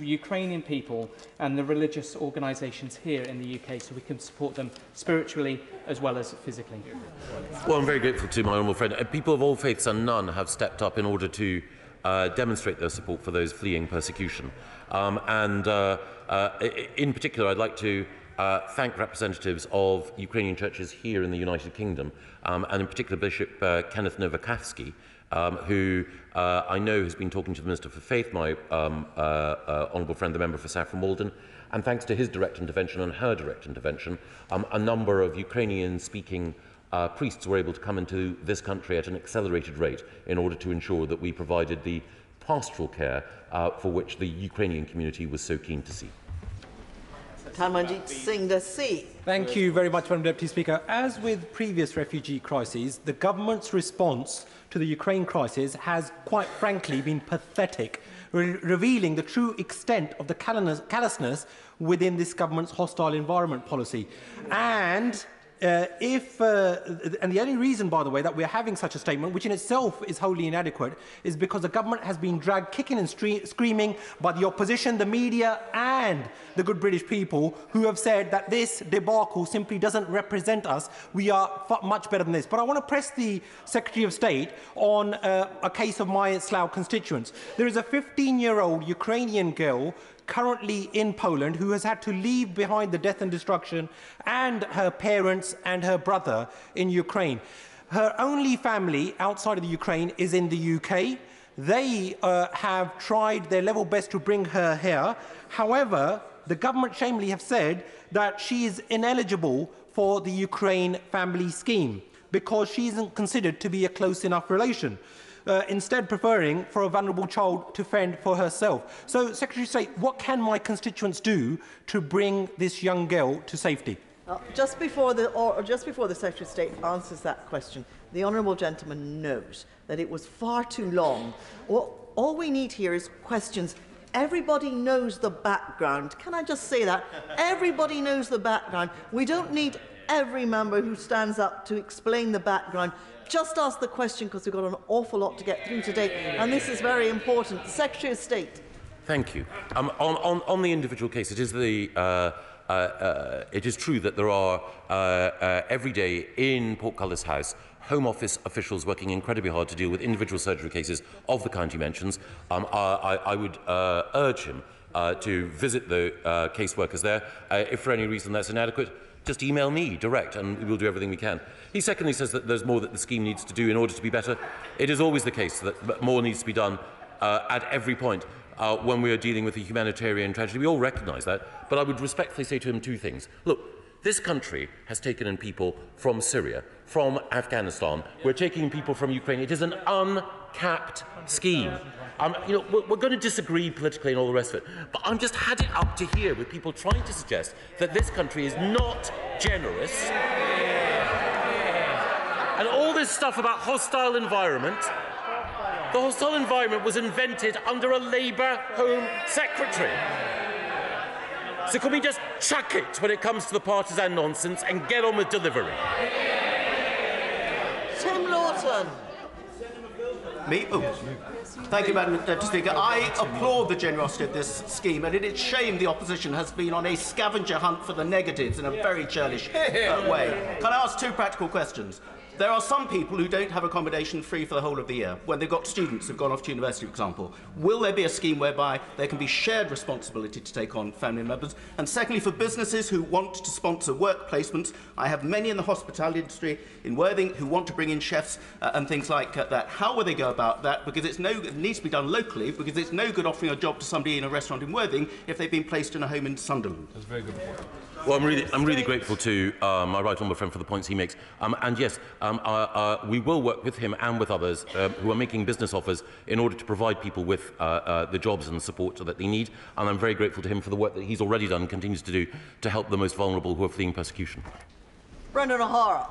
Ukrainian people and the religious organisations here in the UK so we can support them spiritually as well as physically? Well, I'm very grateful to my honourable friend. People of all faiths and none have stepped up in order to demonstrate their support for those fleeing persecution. In particular, I'd like to thank representatives of Ukrainian churches here in the United Kingdom, and in particular Bishop Kenneth Nowakowski, who I know has been talking to the Minister for Faith, my honourable friend, the member for Saffron Walden, and thanks to his direct intervention and her direct intervention, a number of Ukrainian-speaking priests were able to come into this country at an accelerated rate in order to ensure that we provided the pastoral care for which the Ukrainian community was so keen to see. Tanmanjit Singh Dassi. Thank you very much, Madam Deputy Speaker. As with previous refugee crises, the government's response to the Ukraine crisis has, quite frankly, been pathetic, revealing the true extent of the callousness within this government's hostile environment policy. And the only reason, by the way, that we're having such a statement, which in itself is wholly inadequate, is because the government has been dragged kicking and screaming by the opposition, the media and the good British people who have said that this debacle simply doesn't represent us. We are much better than this. But I want to press the Secretary of State on a case of my Slough constituents. There is a 15-year-old Ukrainian girl currently in Poland who has had to leave behind the death and destruction and her parents and her brother in Ukraine. Her only family outside of the Ukraine is in the UK. They have tried their level best to bring her here. However, the government shamefully have said that she is ineligible for the Ukraine family scheme because she isn't considered to be a close enough relation. Instead preferring for a vulnerable child to fend for herself. So, Secretary of State, what can my constituents do to bring this young girl to safety? Just before the Secretary of State answers that question, the honourable gentleman knows that it was far too long. All we need here is questions. Everybody knows the background. Can I just say that? Everybody knows the background. We don't need every member who stands up to explain the background. Just ask the question because we've got an awful lot to get through today, and this is very important. Secretary of State. Thank you. On the individual case, it is the it is true that there are every day in Portcullis House Home Office officials working incredibly hard to deal with individual surgery cases of the kind he mentions. I would urge him to visit the caseworkers there. If for any reason that's inadequate, just email me direct and we'll do everything we can. He secondly says that there's more that the scheme needs to do in order to be better. It is always the case that more needs to be done at every point when we are dealing with a humanitarian tragedy. We all recognise that, but I would respectfully say to him two things. Look, this country has taken in people from Syria, from Afghanistan. We're taking in people from Ukraine. It is an uncapped scheme. We're going to disagree politically and all the rest of it, but I'm just had it up to here with people trying to suggest that this country is not generous. And all this stuff about hostile environment, the hostile environment was invented under a Labour Home Secretary. So can we just chuck it when it comes to the partisan nonsense and get on with delivery? Tim Lawton. Me? Oh. Thank you, Madam Deputy Speaker. I applaud the generosity of this scheme, and it is a shame the opposition has been on a scavenger hunt for the negatives in a very churlish way. Can I ask two practical questions? There are some people who don't have accommodation free for the whole of the year, when they've got students who've gone off to university, for example. Will there be a scheme whereby there can be shared responsibility to take on family members? And secondly, for businesses who want to sponsor work placements, I have many in the hospitality industry in Worthing who want to bring in chefs and things like that. How will they go about that? Because it needs to be done locally, because it's no good offering a job to somebody in a restaurant in Worthing if they've been placed in a home in Sunderland. That's a very good point. Well, I'm really grateful to my right honourable friend for the points he makes. And yes, we will work with him and with others who are making business offers in order to provide people with the jobs and support that they need. And I'm very grateful to him for the work that he's already done and continues to do to help the most vulnerable who are fleeing persecution. Brendan O'Hara.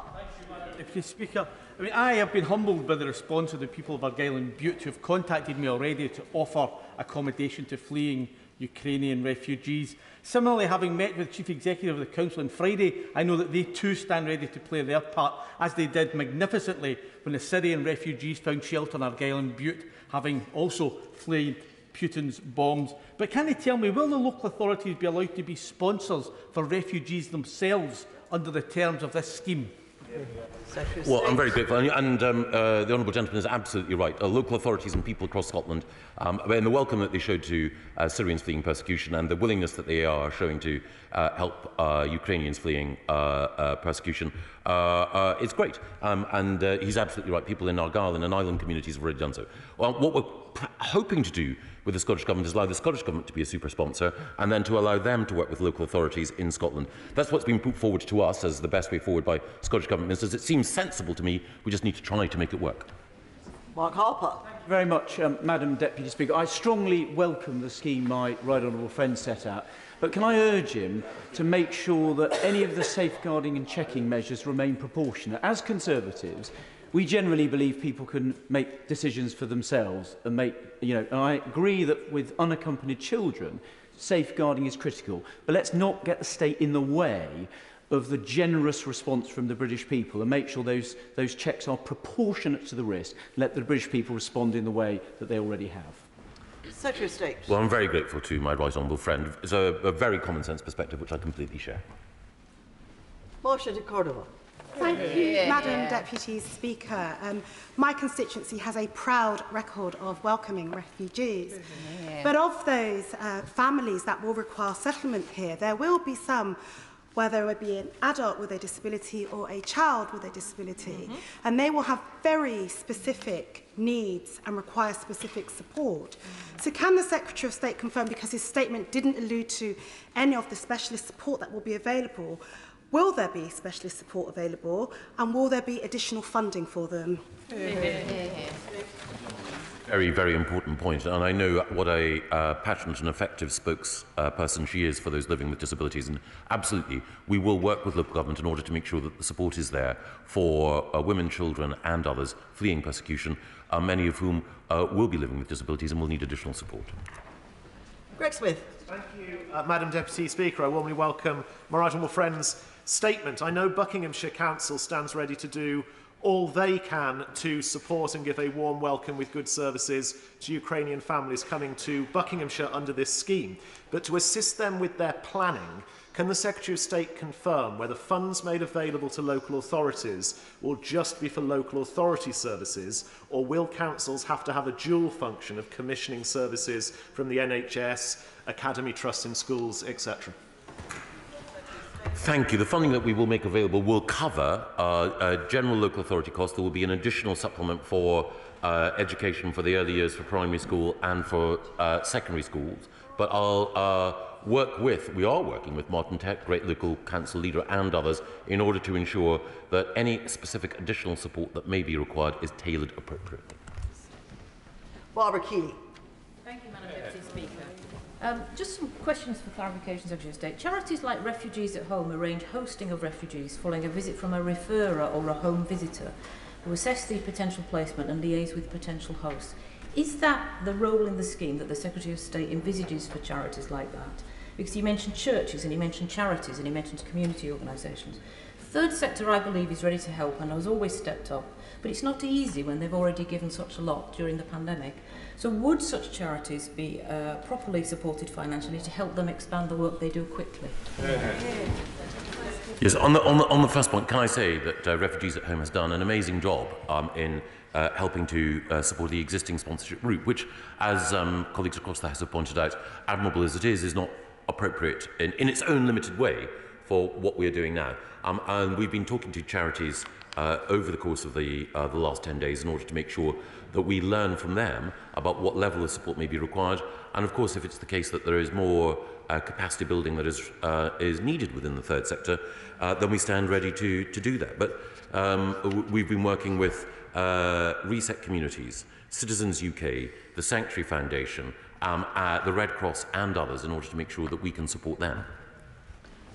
Deputy Speaker, I have been humbled by the response of the people of Argyll and Bute who have contacted me already to offer accommodation to fleeing Ukrainian refugees. Similarly, having met with the Chief Executive of the Council on Friday, I know that they too stand ready to play their part, as they did magnificently when the Syrian refugees found shelter in Argyll and Bute, having also fled Putin's bombs. But can they tell me, will the local authorities be allowed to be sponsors for refugees themselves under the terms of this scheme? Well, I'm very grateful, and the honourable gentleman is absolutely right. Local authorities and people across Scotland, and the welcome that they showed to Syrians fleeing persecution and the willingness that they are showing to help Ukrainians fleeing persecution, it's great. And he's absolutely right. People in Argyll and in island communities have already done so. Well, what we're hoping to do with the Scottish Government is allow the Scottish Government to be a super sponsor and then to allow them to work with local authorities in Scotland. That's what's been put forward to us as the best way forward by Scottish Government ministers. It seems sensible to me. We just need to try to make it work. Mark Harper. Thank you very much, Madam Deputy Speaker. I strongly welcome the scheme my right honourable friend set out, but can I urge him to make sure that any of the safeguarding and checking measures remain proportionate? As Conservatives, we generally believe people can make decisions for themselves and and I agree that with unaccompanied children, safeguarding is critical, but let's not get the state in the way of the generous response from the British people and make sure those checks are proportionate to the risk. Let the British people respond in the way that they already have. Secretary of State. Well, I'm very grateful to my right honourable friend. It's a very common sense perspective which I completely share. Marcia de Cordova. Thank you, Madam Deputy Speaker. My constituency has a proud record of welcoming refugees. But of those families that will require settlement here, there will be some where there would be an adult with a disability or a child with a disability, and they will have very specific needs and require specific support. So can the Secretary of State confirm, because his statement didn't allude to any of the specialist support that will be available, will there be specialist support available, and will there be additional funding for them? Very, very important point, and I know what a passionate and effective spokesperson she is for those living with disabilities, and absolutely, we will work with local government in order to make sure that the support is there for women, children and others fleeing persecution, many of whom will be living with disabilities and will need additional support. Greg Smith. Thank you, Madam Deputy Speaker. I warmly welcome my right honourable friend's statement. I know Buckinghamshire Council stands ready to do all they can to support and give a warm welcome with good services to Ukrainian families coming to Buckinghamshire under this scheme. But to assist them with their planning, Can the Secretary of State confirm whether funds made available to local authorities will just be for local authority services, or will councils have to have a dual function of commissioning services from the NHS, Academy Trust in schools, etc.? Thank you. The funding that we will make available will cover general local authority costs. There will be an additional supplement for education for the early years for primary school and for secondary schools. But we are working with Martin Tech, great local council leader, and others in order to ensure that any specific additional support that may be required is tailored appropriately. Barbara Keeley. Thank you, Madam Deputy Speaker. Just some questions for clarification, Secretary of State. Charities like Refugees at Home arrange hosting of refugees following a visit from a referrer or a home visitor who assess the potential placement and liaise with potential hosts. Is that the role in the scheme that the Secretary of State envisages for charities like that? Because he mentioned churches and he mentioned charities and he mentioned community organisations. The third sector, I believe, is ready to help and has always stepped up, but it's not easy when they've already given such a lot during the pandemic. So would such charities be properly supported financially to help them expand the work they do quickly? Yes, on the first point, can I say that Refugees at Home has done an amazing job in helping to support the existing sponsorship route, which, as colleagues across the House have pointed out, admirable as it is not appropriate in its own limited way for what we are doing now. And we've been talking to charities over the course of the last 10 days in order to make sure that we learn from them about what level of support may be required. And of course, if it's the case that there is more capacity building that is needed within the third sector, then we stand ready to do that. But we've been working with Reset Communities, Citizens UK, the Sanctuary Foundation, the Red Cross and others in order to make sure that we can support them.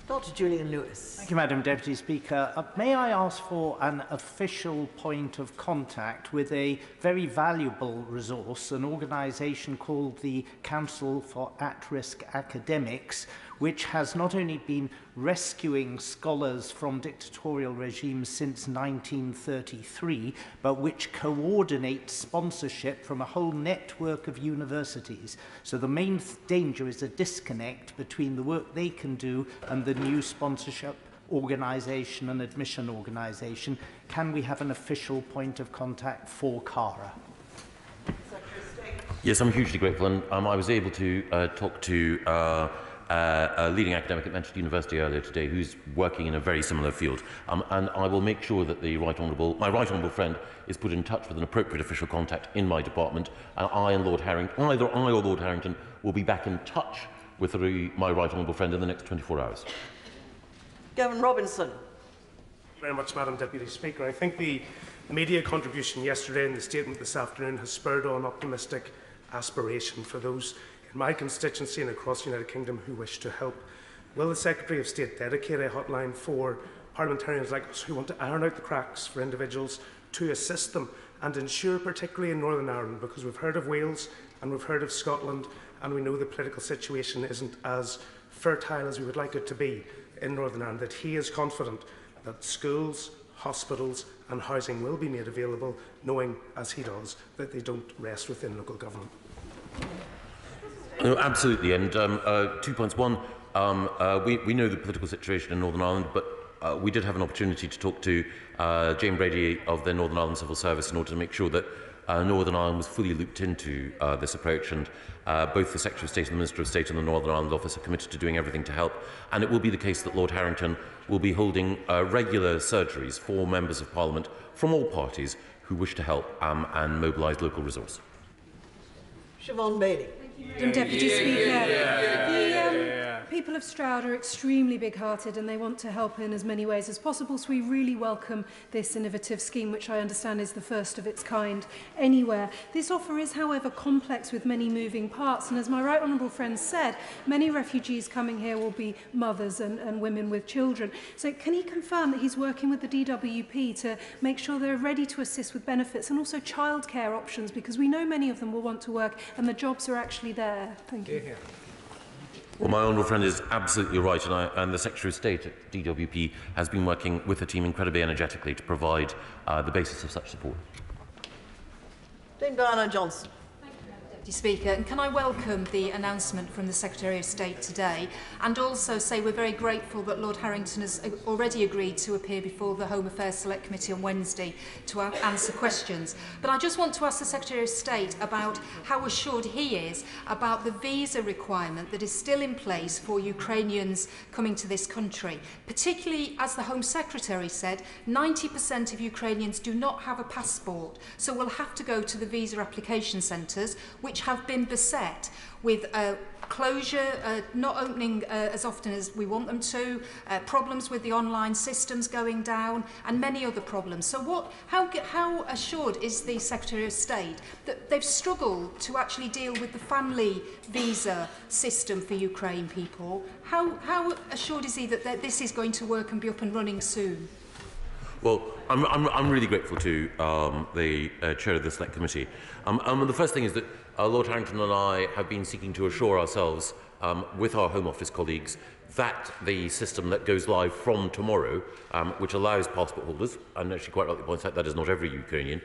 Dr. Julian Lewis. Thank you, Madam Deputy Speaker. May I ask for an official point of contact with a very valuable resource, an organisation called the Council for At-Risk Academics, which has not only been rescuing scholars from dictatorial regimes since 1933, but which coordinates sponsorship from a whole network of universities. So the main danger is a disconnect between the work they can do and the new sponsorship organisation and admission organisation. Can we have an official point of contact for CARA? Yes, I'm hugely grateful, and I was able to talk to a leading academic at Manchester University earlier today who's working in a very similar field. And I will make sure that my Right Honourable friend is put in touch with an appropriate official contact in my department. And either I or Lord Harrington will be back in touch with my Right Honourable friend in the next 24 hours. Gavin Robinson. Thank you very much, Madam Deputy Speaker. I think the media contribution yesterday and the statement this afternoon has spurred on optimistic aspiration for those in my constituency and across the United Kingdom who wish to help. Will the Secretary of State dedicate a hotline for parliamentarians like us who want to iron out the cracks for individuals to assist them and ensure, particularly in Northern Ireland, because we've heard of Wales and we've heard of Scotland and we know the political situation isn't as fertile as we would like it to be in Northern Ireland, that he is confident that schools, hospitals and housing will be made available, knowing, as he does, that they don't rest within local government? No, absolutely, and 2 points. One, we know the political situation in Northern Ireland, but we did have an opportunity to talk to Jane Brady of the Northern Ireland Civil Service in order to make sure that Northern Ireland was fully looped into this approach, and both the Secretary of State and the Minister of State in the Northern Ireland Office are committed to doing everything to help. And it will be the case that Lord Harrington will be holding regular surgeries for members of Parliament from all parties who wish to help and mobilise local resource. Siobhan Bailey. Madam Deputy Speaker, the people of Stroud are extremely big-hearted and they want to help in as many ways as possible, so we really welcome this innovative scheme, which I understand is the first of its kind anywhere. This offer is, however, complex with many moving parts, and as my right honourable friend said, many refugees coming here will be mothers and women with children. So can he confirm that he's working with the DWP to make sure they're ready to assist with benefits and also childcare options, because we know many of them will want to work and the jobs are actually there? Thank you. Well, my honourable friend is absolutely right, and the Secretary of State at DWP has been working with the team incredibly energetically to provide the basis of such support. Dame Diana Johnson. Deputy Deputy Speaker, and can I welcome the announcement from the Secretary of State today, and also say we're very grateful that Lord Harrington has already agreed to appear before the Home Affairs Select Committee on Wednesday to answer questions. But I just want to ask the Secretary of State about how assured he is about the visa requirement that is still in place for Ukrainians coming to this country, particularly, as the Home Secretary said, 90% of Ukrainians do not have a passport, so will have to go to the visa application centres, which have been beset with closure, not opening as often as we want them to, problems with the online systems going down, and many other problems. So how assured is the Secretary of State that they've struggled to actually deal with the family visa system for Ukraine people? How assured is he that this is going to work and be up and running soon? Well, I'm really grateful to the chair of the Select Committee. The first thing is that Lord Harrington and I have been seeking to assure ourselves with our Home Office colleagues that the system that goes live from tomorrow, which allows passport holders, and actually quite rightly points out that is not every Ukrainian,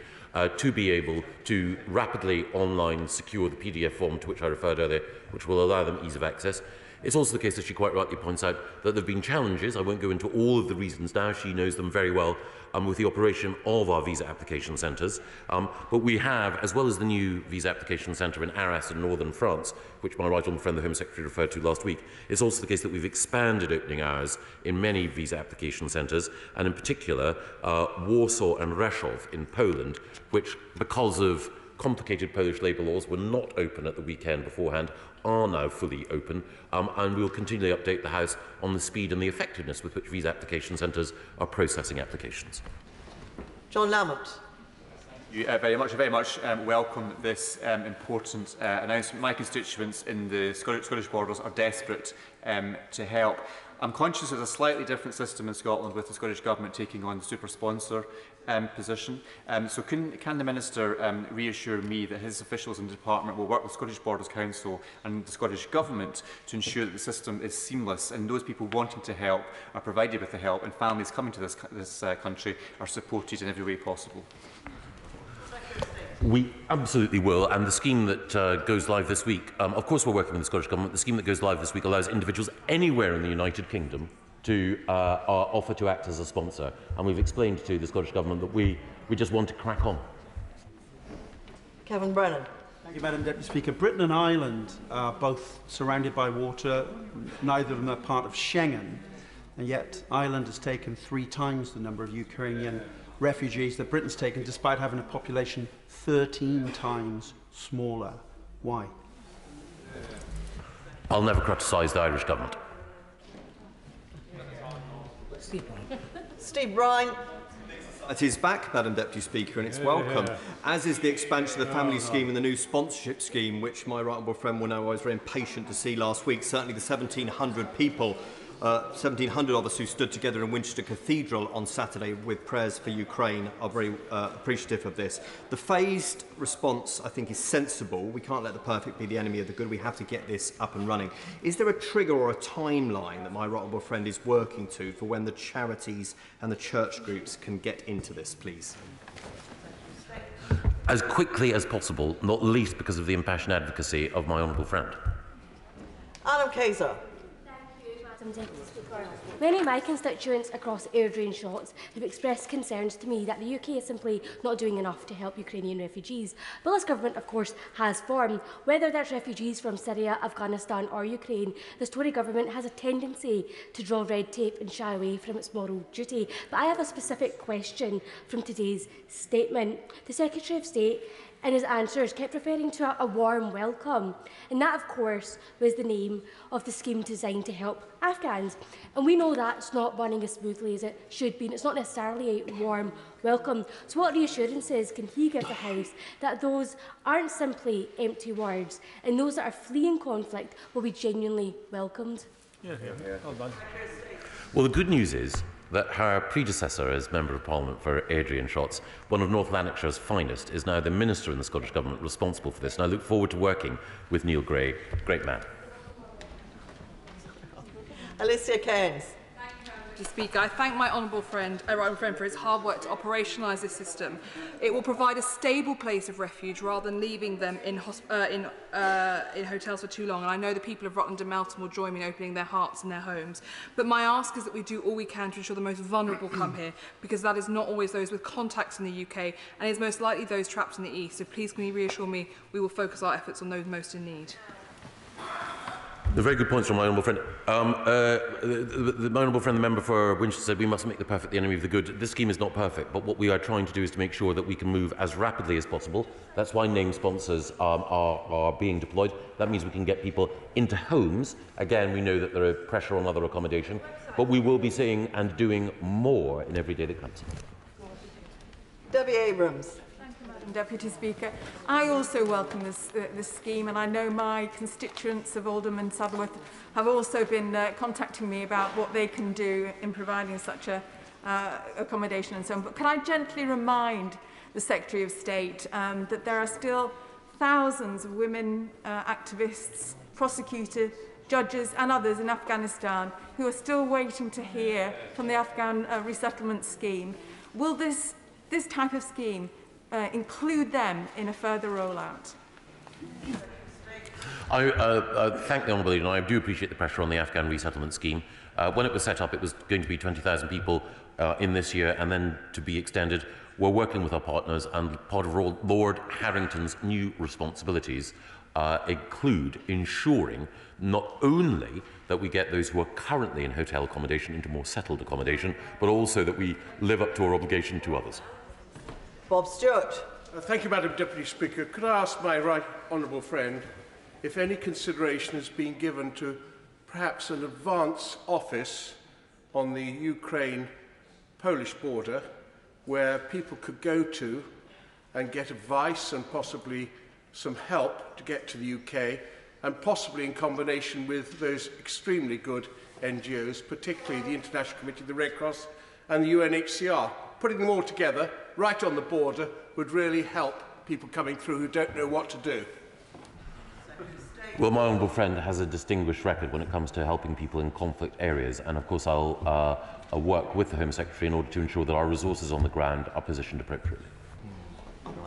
to be able to rapidly online secure the PDF form to which I referred earlier, which will allow them ease of access. It's also the case that she quite rightly points out that there have been challenges. I won't go into all of the reasons now. She knows them very well with the operation of our visa application centres. But we have, as well as the new visa application centre in Arras in northern France, which my right honourable friend, the Home Secretary, referred to last week, it's also the case that we've expanded opening hours in many visa application centres, and in particular Warsaw and Rzeszów in Poland, which, because of complicated Polish labour laws, were not open at the weekend beforehand, are now fully open, and we will continually update the House on the speed and the effectiveness with which visa application centres are processing applications. John Lamont. You very much welcome this important announcement. My constituents in the Scottish borders are desperate to help. I'm conscious there's a slightly different system in Scotland with the Scottish Government taking on the super sponsor position. So can the Minister reassure me that his officials in the Department will work with Scottish Borders Council and the Scottish Government to ensure that the system is seamless and those people wanting to help are provided with the help, and families coming to this country are supported in every way possible? We absolutely will, and the scheme that goes live this week, of course we're working with the Scottish Government. The scheme that goes live this week allows individuals anywhere in the United Kingdom to offer to act as a sponsor, and we've explained to the Scottish Government that we just want to crack on. Kevin Brennan. Thank you, Madam Deputy Speaker. Britain and Ireland are both surrounded by water. Neither of them are part of Schengen, and yet Ireland has taken 3 times the number of Ukrainian refugees that Britain's taken, despite having a population 13 times smaller. Why? I'll never criticise the Irish Government. Steve Bryan. It is back, Madam Deputy Speaker, and it's welcome, as is the expansion of the family scheme and the new sponsorship scheme, which my right honourable friend will know I was very impatient to see last week. Certainly the 1,700 people, 1,700 of us who stood together in Winchester Cathedral on Saturday with prayers for Ukraine are very appreciative of this. The phased response, I think, is sensible. We can't let the perfect be the enemy of the good. We have to get this up and running. Is there a trigger or a timeline that my right honourable friend is working to for when the charities and the church groups can get into this, please? As quickly as possible, not least because of the impassioned advocacy of my honourable friend. Adam Kaiser. Many of my constituents across Airdrie and Shotts have expressed concerns to me that the UK is simply not doing enough to help Ukrainian refugees. But this government, of course, has formed. Whether that's refugees from Syria, Afghanistan or Ukraine, this Tory government has a tendency to draw red tape and shy away from its moral duty. But I have a specific question from today's statement. The Secretary of State in his answers kept referring to a warm welcome, and that, of course, was the name of the scheme designed to help Afghans. And we know that's not running as smoothly as it should be, and it's not necessarily a warm welcome. So what reassurances can he give the House that those aren't simply empty words, and those that are fleeing conflict will be genuinely welcomed? Well, the good news is that her predecessor as Member of Parliament for Airdrie and Shotts, one of North Lanarkshire's finest, is now the Minister in the Scottish Government responsible for this, and I look forward to working with Neil Gray. Great man. Alicia Cairns. Thank you, Madam Deputy Speaker. I thank my honourable friend, for his hard work to operationalise this system. It will provide a stable place of refuge rather than leaving them in hotels for too long. And I know the people of Rutland and Melton will join me in opening their hearts and their homes. But my ask is that we do all we can to ensure the most vulnerable come here, because that is not always those with contacts in the UK, and is most likely those trapped in the East. So please can you reassure me we will focus our efforts on those most in need. The very good points from my honourable friend. My honourable friend, the member for Winchester, said we must make the perfect the enemy of the good. This scheme is not perfect, but what we are trying to do is to make sure that we can move as rapidly as possible. That's why named sponsors are being deployed. That means we can get people into homes. Again, we know that there are pressure on other accommodation, but we will be saying and doing more in every day that comes. Debbie Abrams. Deputy Speaker, I also welcome this scheme, and I know my constituents of Alderman Saddleworth have also been contacting me about what they can do in providing such a accommodation and so on. But can I gently remind the Secretary of State that there are still thousands of women activists, prosecutors, judges and others in Afghanistan who are still waiting to hear from the Afghan resettlement scheme. Will this type of scheme include them in a further rollout? I thank the Honourable Leader, and I do appreciate the pressure on the Afghan resettlement scheme. When it was set up, it was going to be 20,000 people in this year, and then to be extended. We're working with our partners, and part of Lord Harrington's new responsibilities include ensuring not only that we get those who are currently in hotel accommodation into more settled accommodation, but also that we live up to our obligation to others. Bob Stewart. Thank you, Madam Deputy Speaker. Could I ask my right honourable friend if any consideration has been given to perhaps an advance office on the Ukraine-Polish border where people could go to and get advice and possibly some help to get to the UK, and possibly in combination with those extremely good NGOs, particularly the International Committee of the Red Cross and the UNHCR. Putting them all together, right on the border, would really help people coming through who don't know what to do. Well, my honourable friend has a distinguished record when it comes to helping people in conflict areas, and of course I'll work with the Home Secretary in order to ensure that our resources on the ground are positioned appropriately.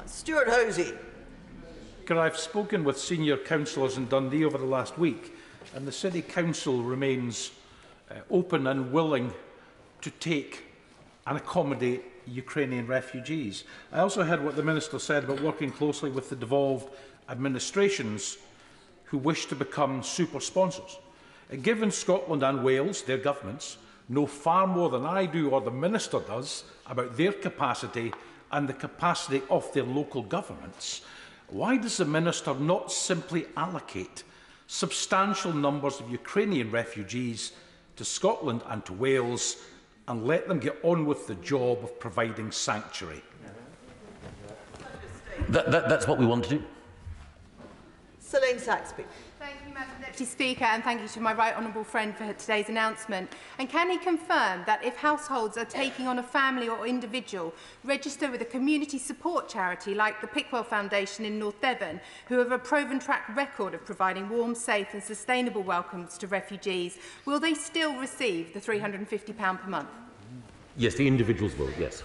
Stuart Hosey. I've spoken with senior councillors in Dundee over the last week, and the City Council remains open and willing to take and accommodate Ukrainian refugees. I also heard what the Minister said about working closely with the devolved administrations who wish to become super sponsors. Given Scotland and Wales, their governments, know far more than I do or the Minister does about their capacity and the capacity of their local governments, why does the Minister not simply allocate substantial numbers of Ukrainian refugees to Scotland and to Wales and let them get on with the job of providing sanctuary? That's what we want to do. Celine Saxby. Thank you, Madam Deputy Speaker, and thank you to my right honourable friend for today's announcement. And can he confirm that if households are taking on a family or individual, register with a community support charity like the Pickwell Foundation in North Devon, who have a proven track record of providing warm, safe and sustainable welcomes to refugees, will they still receive the £350 per month? Yes, the individuals will, yes.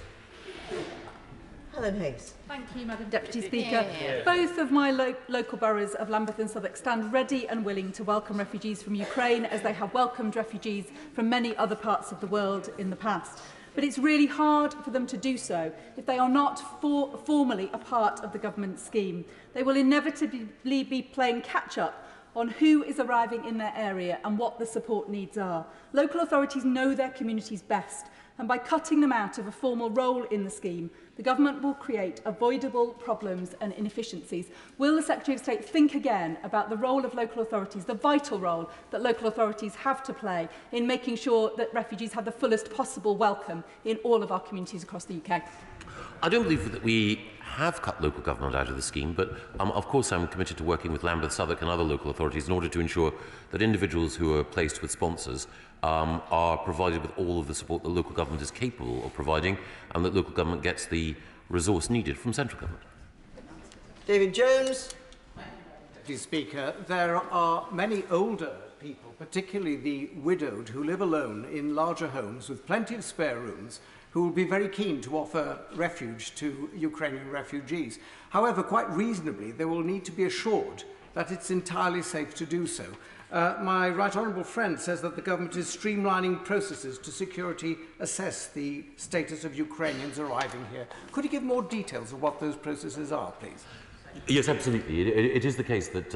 Helen Hayes. Thank you, Madam Deputy Speaker. Both of my local boroughs of Lambeth and Southwark stand ready and willing to welcome refugees from Ukraine, as they have welcomed refugees from many other parts of the world in the past. But it's really hard for them to do so if they are not formally a part of the government scheme. They will inevitably be playing catch-up on who is arriving in their area and what the support needs are. Local authorities know their communities best, and by cutting them out of a formal role in the scheme, the government will create avoidable problems and inefficiencies. Will the Secretary of State think again about the role of local authorities, the vital role that local authorities have to play in making sure that refugees have the fullest possible welcome in all of our communities across the UK? I don't believe that we have cut local government out of the scheme, but of course I'm committed to working with Lambeth, Southwark and other local authorities in order to ensure that individuals who are placed with sponsors are provided with all of the support that local government is capable of providing, and that local government gets the resource needed from central government. David Jones. Deputy Speaker, there are many older people, particularly the widowed who live alone in larger homes with plenty of spare rooms, who will be very keen to offer refuge to Ukrainian refugees. However, quite reasonably, they will need to be assured that it's entirely safe to do so. My right honourable friend says that the government is streamlining processes to security assess the status of Ukrainians arriving here. Could you give more details of what those processes are, please? Yes, absolutely. It is the case that,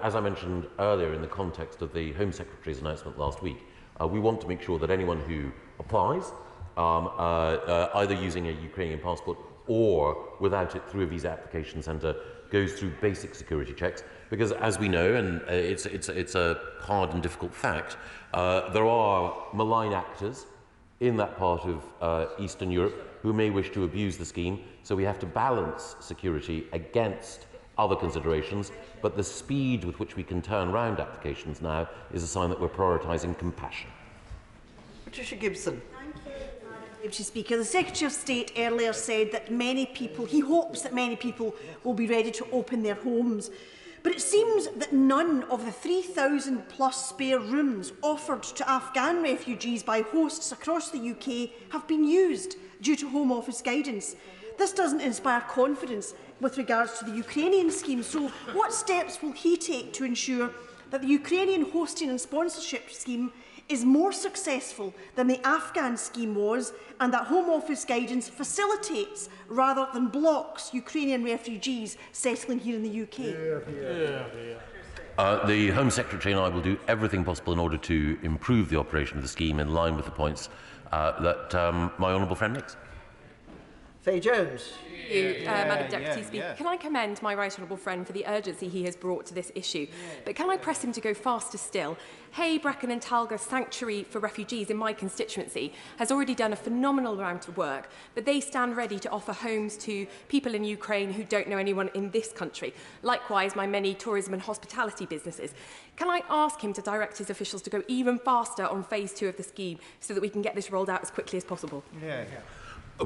as I mentioned earlier in the context of the Home Secretary's announcement last week, we want to make sure that anyone who applies, either using a Ukrainian passport or without it through a visa application centre, goes through basic security checks. Because as we know, and it's a hard and difficult fact, there are malign actors in that part of Eastern Europe who may wish to abuse the scheme, so we have to balance security against other considerations, but the speed with which we can turn round applications now is a sign that we're prioritising compassion. Patricia Gibson. Deputy Speaker, the Secretary of State earlier said that he hopes that many people will be ready to open their homes. But it seems that none of the 3,000 plus spare rooms offered to Afghan refugees by hosts across the UK have been used due to Home Office guidance. This doesn't inspire confidence with regards to the Ukrainian scheme. So what steps will he take to ensure that the Ukrainian hosting and sponsorship scheme is more successful than the Afghan scheme was, and that Home Office guidance facilitates rather than blocks Ukrainian refugees settling here in the UK? The Home Secretary and I will do everything possible in order to improve the operation of the scheme in line with the points that my honourable friend makes. Faye Jones. Madam Deputy Speaker. Can I commend my right honourable friend for the urgency he has brought to this issue? But can I press him to go faster still? Hay, Brecon and Talga Sanctuary for Refugees in my constituency has already done a phenomenal amount of work, but they stand ready to offer homes to people in Ukraine who don't know anyone in this country. Likewise, my many tourism and hospitality businesses. Can I ask him to direct his officials to go even faster on phase 2 of the scheme so that we can get this rolled out as quickly as possible?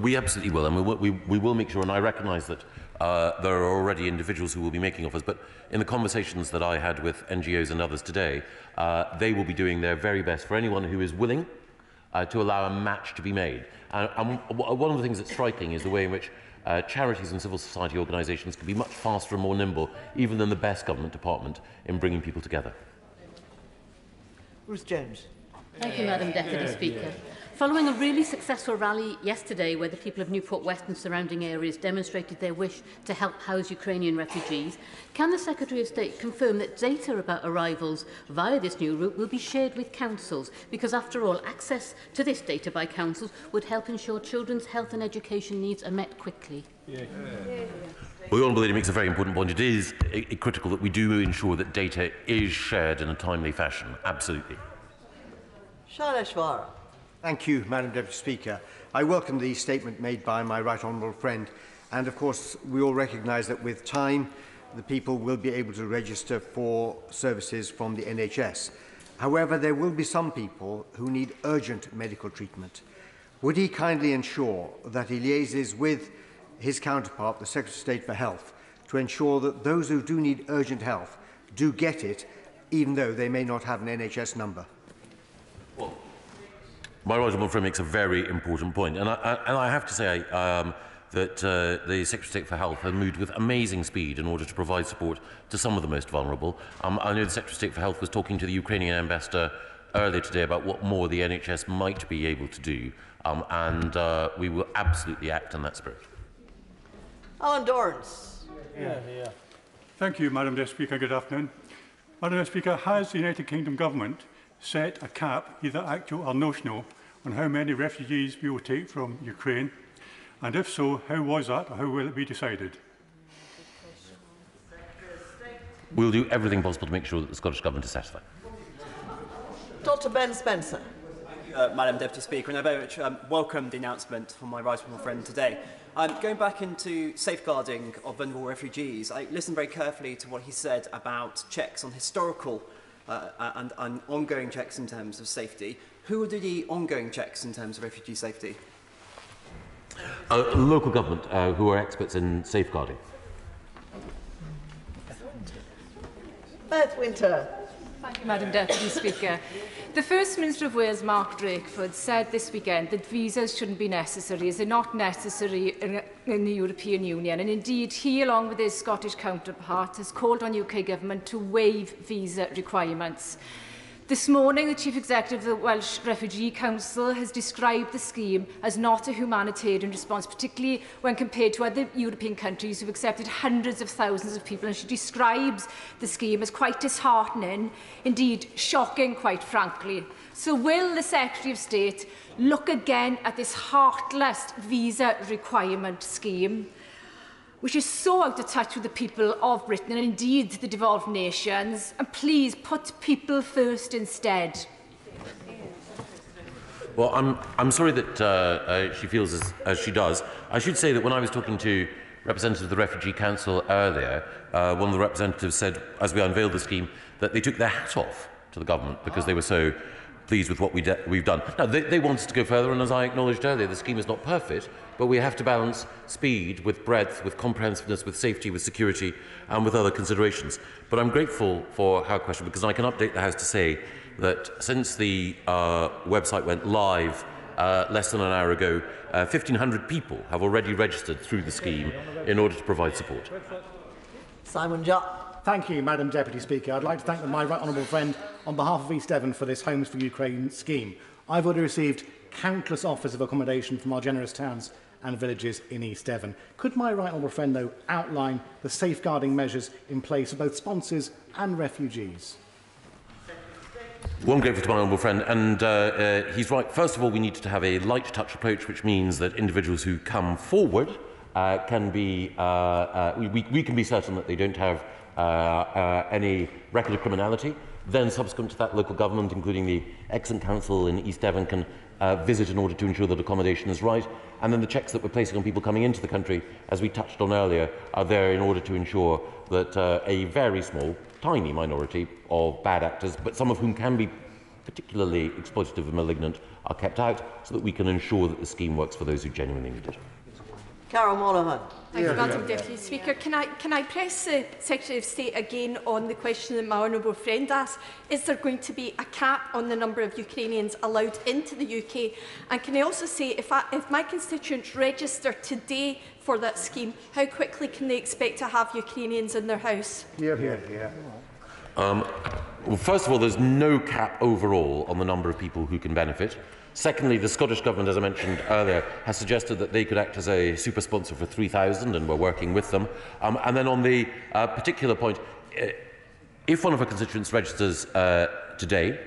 We absolutely will, and we will make sure, and I recognise that there are already individuals who will be making offers, but in the conversations that I had with NGOs and others today, they will be doing their very best for anyone who is willing to allow a match to be made. And one of the things that's striking is the way in which charities and civil society organisations can be much faster and more nimble, even than the best government department, in bringing people together. Ruth Jones. Thank you, Madam Deputy Speaker. Following a really successful rally yesterday where the people of Newport West and surrounding areas demonstrated their wish to help house Ukrainian refugees, can the Secretary of State confirm that data about arrivals via this new route will be shared with councils? Because after all, access to this data by councils would help ensure children's health and education needs are met quickly. Well, the Honourable Lady makes a very important point. It is critical that we do ensure that data is shared in a timely fashion. Absolutely. Shailesh. Thank you, Madam Deputy Speaker. I welcome the statement made by my right honourable friend, and of course we all recognise that with time the people will be able to register for services from the NHS. However, there will be some people who need urgent medical treatment. Would he kindly ensure that he liaises with his counterpart, the Secretary of State for Health, to ensure that those who do need urgent health do get it, even though they may not have an NHS number? My right honourable friend makes a very important point, and I have to say that the Secretary of State for Health has moved with amazing speed in order to provide support to some of the most vulnerable. I know the Secretary of State for Health was talking to the Ukrainian ambassador earlier today about what more the NHS might be able to do, and we will absolutely act in that spirit. Alan Dorrance. Thank you, Madam Deputy Speaker. Good afternoon. Madam Deputy Speaker, has the United Kingdom Government set a cap, either actual or notional, on how many refugees we will take from Ukraine? And if so, how was that, or how will it be decided? We'll do everything possible to make sure that the Scottish Government is satisfied. Dr. Ben Spencer. Madam Deputy Speaker, and I very much welcome the announcement from my right honourable friend today. Going back into safeguarding of vulnerable refugees, I listened very carefully to what he said about checks on historical and ongoing checks in terms of safety. Who will do the ongoing checks in terms of refugee safety? Local government, who are experts in safeguarding. Beth Winter. Thank you, Madam Deputy Speaker. The First Minister of Wales, Mark Drakeford, said this weekend that visas shouldn't be necessary, as they're not necessary in the European Union. And indeed, he, along with his Scottish counterpart, has called on UK Government to waive visa requirements. This morning, the Chief Executive of the Welsh Refugee Council has described the scheme as not a humanitarian response, particularly when compared to other European countries who have accepted hundreds of thousands of people. And she describes the scheme as quite disheartening, indeed shocking, quite frankly. So will the Secretary of State look again at this heartless visa requirement scheme, which is so out of touch with the people of Britain and indeed the devolved nations, and please put people first instead? Well, I'm sorry that she feels as she does. I should say that when I was talking to representatives of the Refugee Council earlier, one of the representatives said, as we unveiled the scheme, that they took their hat off to the government because they were so pleased with what we've done. Now, they wanted to go further, and as I acknowledged earlier, the scheme is not perfect, but we have to balance speed with breadth, with comprehensiveness, with safety, with security, and with other considerations. But I'm grateful for her question, because I can update the House to say that since the website went live less than an hour ago, 1,500 people have already registered through the scheme in order to provide support. Simon Jupp. Thank you, Madam Deputy Speaker. I'd like to thank my right honourable friend on behalf of East Devon for this Homes for Ukraine scheme. I've already received countless offers of accommodation from our generous towns and villages in East Devon. Could my right honourable friend, though, outline the safeguarding measures in place for both sponsors and refugees? Well, I'm grateful to my honourable friend, and he's right. First of all, we need to have a light touch approach, which means that individuals who come forward can be, we can be certain that they don't have any record of criminality. Then, subsequent to that, local government, including the excellent council in East Devon, can visit in order to ensure that accommodation is right. And then the checks that we're placing on people coming into the country, as we touched on earlier, are there in order to ensure that a very small, tiny minority of bad actors, but some of whom can be particularly exploitative and malignant, are kept out, so that we can ensure that the scheme works for those who genuinely need it. Carol Monaghan. Thank you, Madam Deputy Speaker. Can I press the Secretary of State again on the question that my honourable friend asked? Is there going to be a cap on the number of Ukrainians allowed into the UK? And can I also say, if my constituents register today for that scheme, how quickly can they expect to have Ukrainians in their house? Well, first of all, there's no cap overall on the number of people who can benefit. Secondly, the Scottish Government, as I mentioned earlier, has suggested that they could act as a super sponsor for 3,000, and we're working with them. And then on the particular point, if one of our constituents registers today,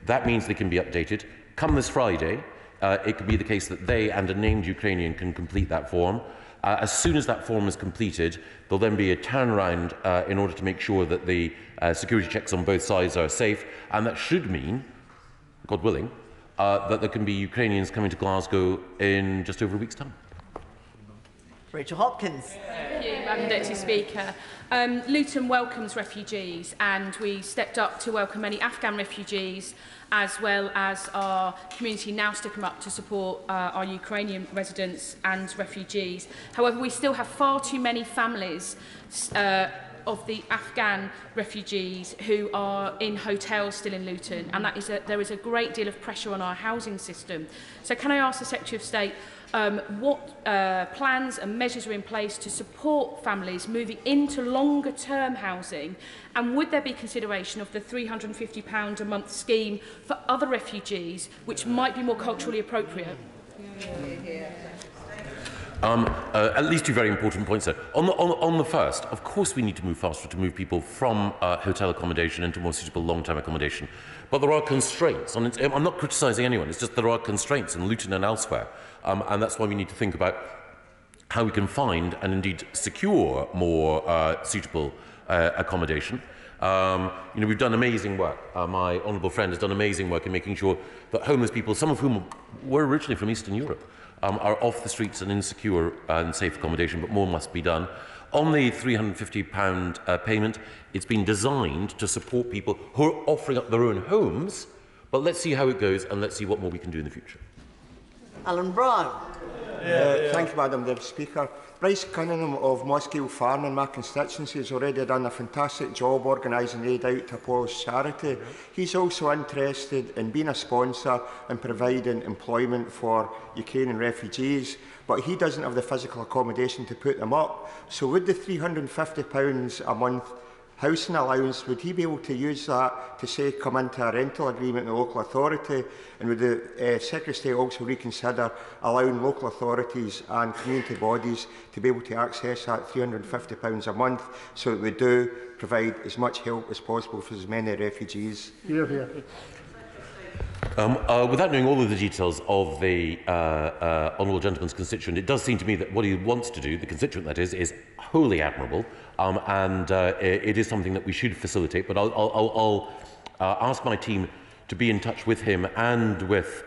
that means they can be updated. Come this Friday, it could be the case that they and a named Ukrainian can complete that form. As soon as that form is completed, there'll then be a turnaround in order to make sure that the security checks on both sides are safe, and that should mean, God willing, that there can be Ukrainians coming to Glasgow in just over a week's time. Rachel Hopkins. Thank you, Madam Deputy Speaker. Luton welcomes refugees, and we stepped up to welcome many Afghan refugees, as well as our community now stepping up to support our Ukrainian residents and refugees. However, we still have far too many families of the Afghan refugees who are in hotels still in Luton, and there is a great deal of pressure on our housing system. So can I ask the Secretary of State what plans and measures are in place to support families moving into longer-term housing, and would there be consideration of the £350 a month scheme for other refugees, which might be more culturally appropriate? At least two very important points there. On the first, of course we need to move faster to move people from hotel accommodation into more suitable long-term accommodation. But there are constraints. I'm not criticising anyone, it's just there are constraints in Luton and elsewhere. And that's why we need to think about how we can find and indeed secure more suitable accommodation. We've done amazing work. My honourable friend has done amazing work in making sure that homeless people, some of whom were originally from Eastern Europe, are off the streets and in secure and safe accommodation, but more must be done. On the £350 payment, it's been designed to support people who are offering up their own homes, but let's see how it goes and let's see what more we can do in the future. Alan Brown. Thank you, Madam Deputy Speaker. Bryce Cunningham of Mosgiel Farm in my constituency has already done a fantastic job organising aid out to Paul's charity. He's also interested in being a sponsor and providing employment for Ukrainian refugees, but he doesn't have the physical accommodation to put them up. So would the £350 a month housing allowance, would he be able to use that to, say, come into a rental agreement with the local authority? And would the Secretary of State also reconsider allowing local authorities and community bodies to be able to access that £350 a month, so that we do provide as much help as possible for as many refugees? Without knowing all of the details of the honourable gentleman's constituent, it does seem to me that what he wants to do, the constituent that is wholly admirable, and it is something that we should facilitate. But I'll ask my team to be in touch with him and with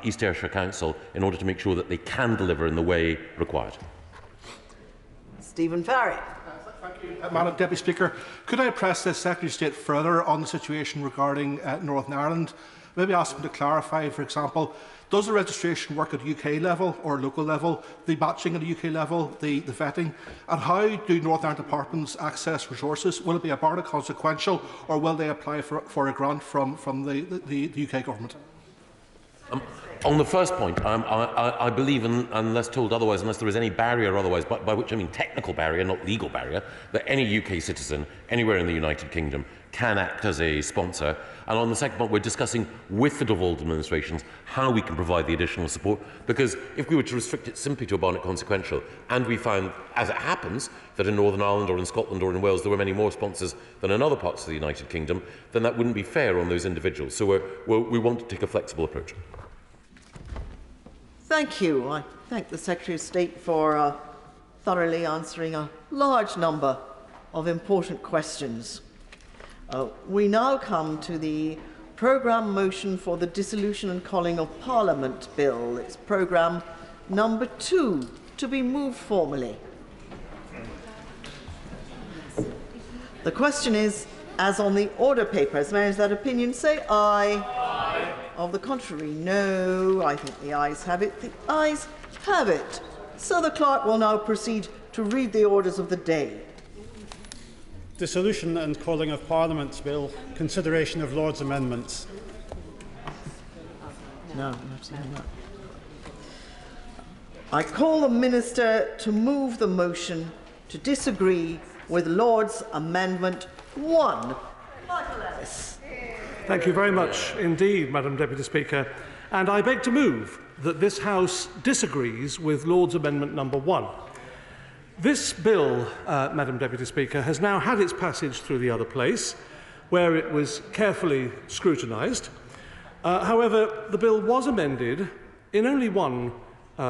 East Ayrshire Council in order to make sure that they can deliver in the way required. Stephen Farry. Madam Deputy Speaker, could I press the Secretary of State further on the situation regarding Northern Ireland? Maybe ask him to clarify, for example, does the registration work at UK level or local level, the matching at the UK level, the vetting, and how do Northern Ireland departments access resources? Will it be a bar consequential, or will they apply for a grant from the UK government? On the first point, I believe, unless told otherwise, unless there is any barrier otherwise, by which I mean technical barrier, not legal barrier, that any UK citizen anywhere in the United Kingdom can act as a sponsor. And on the second point, we're discussing with the devolved administrations how we can provide the additional support, because if we were to restrict it simply to a bar consequential, and we found, as it happens, that in Northern Ireland or in Scotland or in Wales there were many more sponsors than in other parts of the United Kingdom, then that wouldn't be fair on those individuals. So we want to take a flexible approach. Thank you. I thank the Secretary of State for thoroughly answering a large number of important questions. We now come to the programme motion for the dissolution and calling of Parliament Bill. It's programme number 2, to be moved formally. The question is, as on the order paper, as many as that opinion say aye. Aye. Of the contrary, no. I think the ayes have it. The ayes have it. So the clerk will now proceed to read the orders of the day. Dissolution and calling of Parliament Bill. Consideration of Lord's amendments. No, I've seen that. I call the Minister to move the motion to disagree with Lord's Amendment 1. Thank you very much indeed, Madam Deputy Speaker. And I beg to move that this House disagrees with Lord's Amendment number 1. This bill, Madam Deputy Speaker, has now had its passage through the other place, where it was carefully scrutinised. However, the bill was amended in only one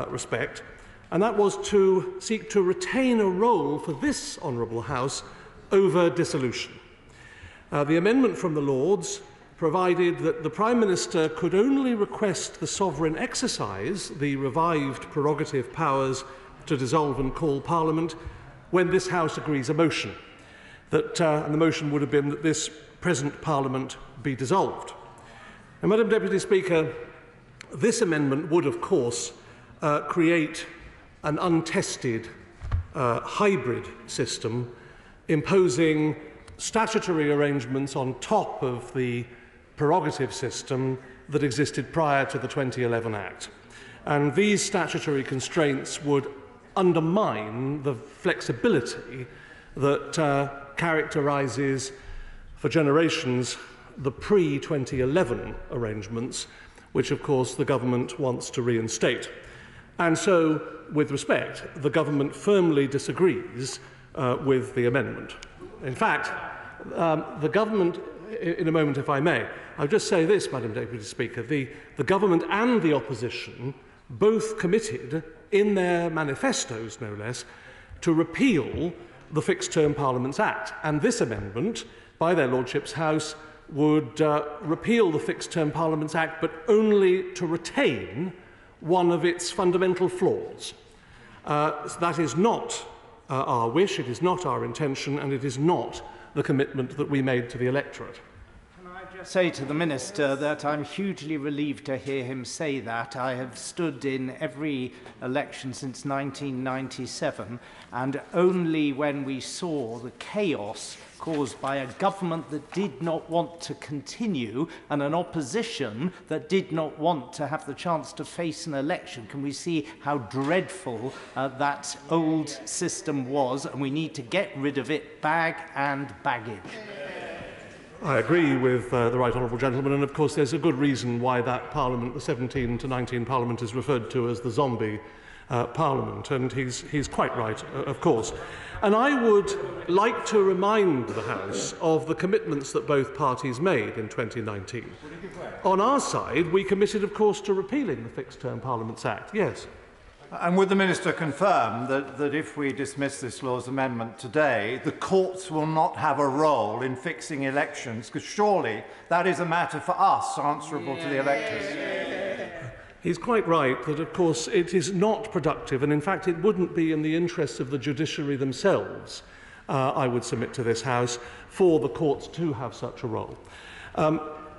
respect, and that was to seek to retain a role for this Honourable House over dissolution. The amendment from the Lords provided that the Prime Minister could only request the sovereign exercise the revived prerogative powers to dissolve and call Parliament when this House agrees a motion. And the motion would have been that this present Parliament be dissolved. Now, Madam Deputy Speaker, this amendment would, of course, create an untested hybrid system, imposing statutory arrangements on top of the prerogative system that existed prior to the 2011 Act. And these statutory constraints would undermine the flexibility that characterises for generations the pre-2011 arrangements, which of course the government wants to reinstate. And so, with respect, the government firmly disagrees with the amendment. In fact, the government, in a moment if I may, I'll just say this, Madam Deputy Speaker, the government and the opposition both committed in their manifestos, no less, to repeal the Fixed Term Parliaments Act. And this amendment, by their Lordships' House, would repeal the Fixed Term Parliaments Act, but only to retain one of its fundamental flaws. That is not our wish, it is not our intention, and it is not the commitment that we made to the electorate. Can I say to the Minister that I'm hugely relieved to hear him say that. I have stood in every election since 1997, and only when we saw the chaos caused by a government that did not want to continue and an opposition that did not want to have the chance to face an election can we see how dreadful that old system was, and we need to get rid of it, bag and baggage. I agree with the Right Honourable Gentleman, and of course there's a good reason why that Parliament, the 17 to 19 Parliament, is referred to as the zombie Parliament, and he's quite right, of course. And I would like to remind the House of the commitments that both parties made in 2019. On our side, we committed, of course, to repealing the Fixed Term Parliaments Act. Yes. And would the Minister confirm that if we dismiss this Law's amendment today, the courts will not have a role in fixing elections? Because surely that is a matter for us, answerable to the electors. He's quite right that, of course, it is not productive, and in fact it wouldn't be in the interests of the judiciary themselves, I would submit to this House, for the courts to have such a role.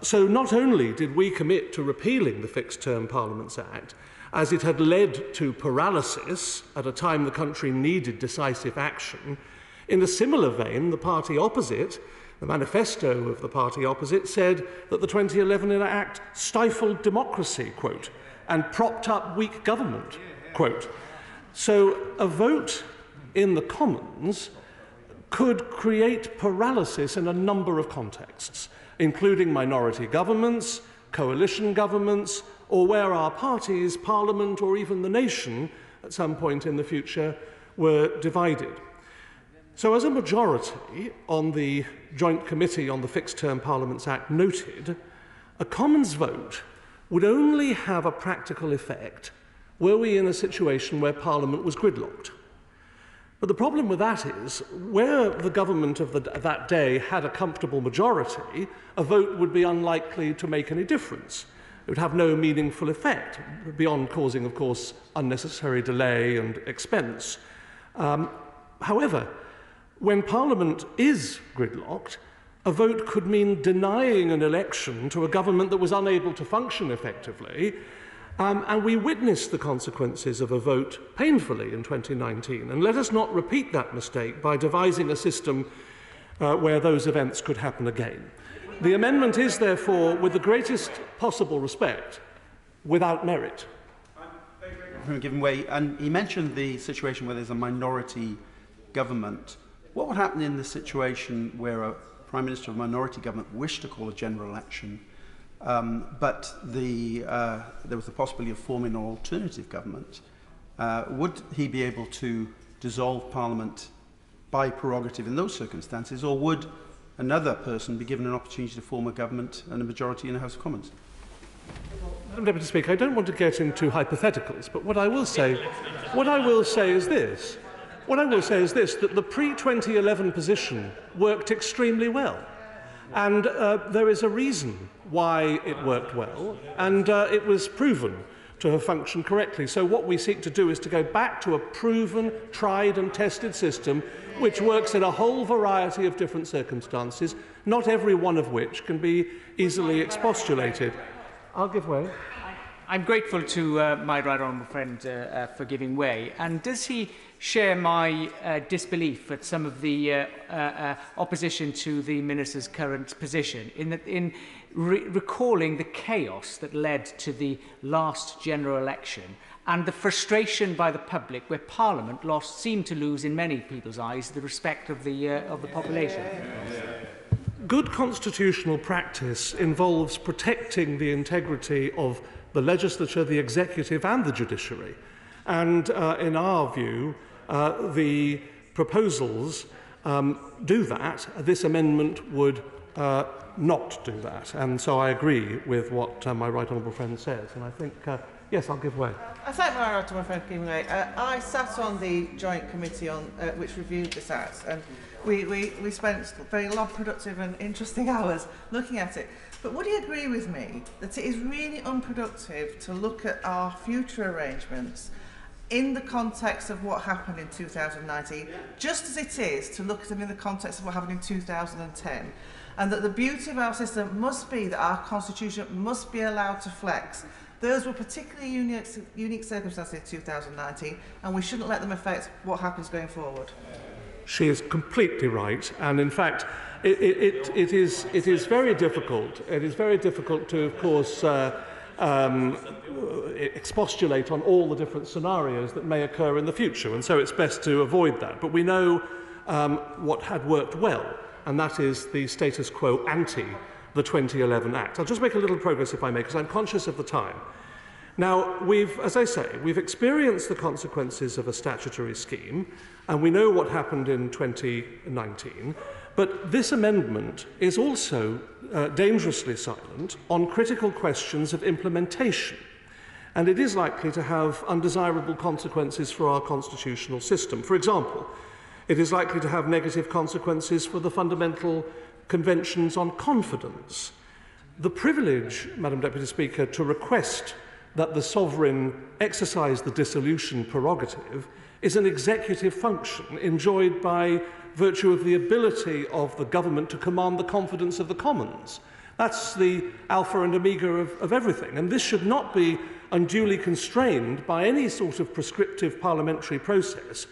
So not only did we commit to repealing the Fixed Term Parliaments Act, as it had led to paralysis at a time the country needed decisive action, in a similar vein, the party opposite, the manifesto of the party opposite, said that the 2011 Act stifled democracy, quote, and propped up weak government, quote. So a vote in the Commons could create paralysis in a number of contexts, including minority governments, coalition governments, or where our parties, Parliament, or even the nation at some point in the future were divided. So as a majority on the Joint Committee on the Fixed Term Parliaments Act noted, a Commons vote would only have a practical effect were we in a situation where Parliament was gridlocked. But the problem with that is, where the government of that day had a comfortable majority, a vote would be unlikely to make any difference. It would have no meaningful effect, beyond causing, of course, unnecessary delay and expense. However, when Parliament is gridlocked, a vote could mean denying an election to a government that was unable to function effectively, and we witnessed the consequences of a vote painfully in 2019. And let us not repeat that mistake by devising a system where those events could happen again. The amendment is, therefore, with the greatest possible respect, without merit. Given way, and he mentioned the situation where there's a minority government. What would happen in the situation where a Prime Minister of a minority government wished to call a general election, but there was the possibility of forming an alternative government? Would he be able to dissolve Parliament by prerogative in those circumstances, or would another person be given an opportunity to form a government and a majority in the House of Commons? Madam Deputy Speaker, I don't want to get into hypotheticals, but what I will say is this. That the pre-2011 position worked extremely well. And there is a reason why it worked well, and it was proven to have functioned correctly. So what we seek to do is to go back to a proven, tried and tested system which works in a whole variety of different circumstances, not every one of which can be easily expostulated. I'll give way. I'm grateful to my right honourable friend for giving way. And does he share my disbelief at some of the opposition to the Minister's current position in recalling the chaos that led to the last general election and the frustration by the public where Parliament seemed to lose, in many people's eyes, the respect of the population? Good constitutional practice involves protecting the integrity of the legislature, the executive and the judiciary. And in our view, the proposals do that. This amendment would not do that. And so I agree with what my right honourable friend says. And I think, yes, I'll give way. I thank my right honourable friend for giving way. I sat on the joint committee on which reviewed this Act, and we spent very long, productive and interesting hours looking at it. But would you agree with me that it is really unproductive to look at our future arrangements in the context of what happened in 2019, just as it is to look at them in the context of what happened in 2010. And that the beauty of our system must be that our constitution must be allowed to flex. Those were particularly unique circumstances in 2019, and we shouldn't let them affect what happens going forward. She is completely right, and in fact, it is very difficult. It is very difficult to, of course, expostulate on all the different scenarios that may occur in the future, and so it's best to avoid that. But we know what had worked well, and that is the status quo ante the 2011 Act. I'll just make a little progress, if I may, because I'm conscious of the time. Now, as I say, we've experienced the consequences of a statutory scheme, and we know what happened in 2019, but this amendment is also dangerously silent on critical questions of implementation, and it is likely to have undesirable consequences for our constitutional system. For example, it is likely to have negative consequences for the fundamental conventions on confidence. The privilege, Madam Deputy Speaker, to request that the sovereign exercise the dissolution prerogative is an executive function enjoyed by virtue of the ability of the government to command the confidence of the Commons. That's the alpha and omega of everything, and this should not be unduly constrained by any sort of prescriptive parliamentary process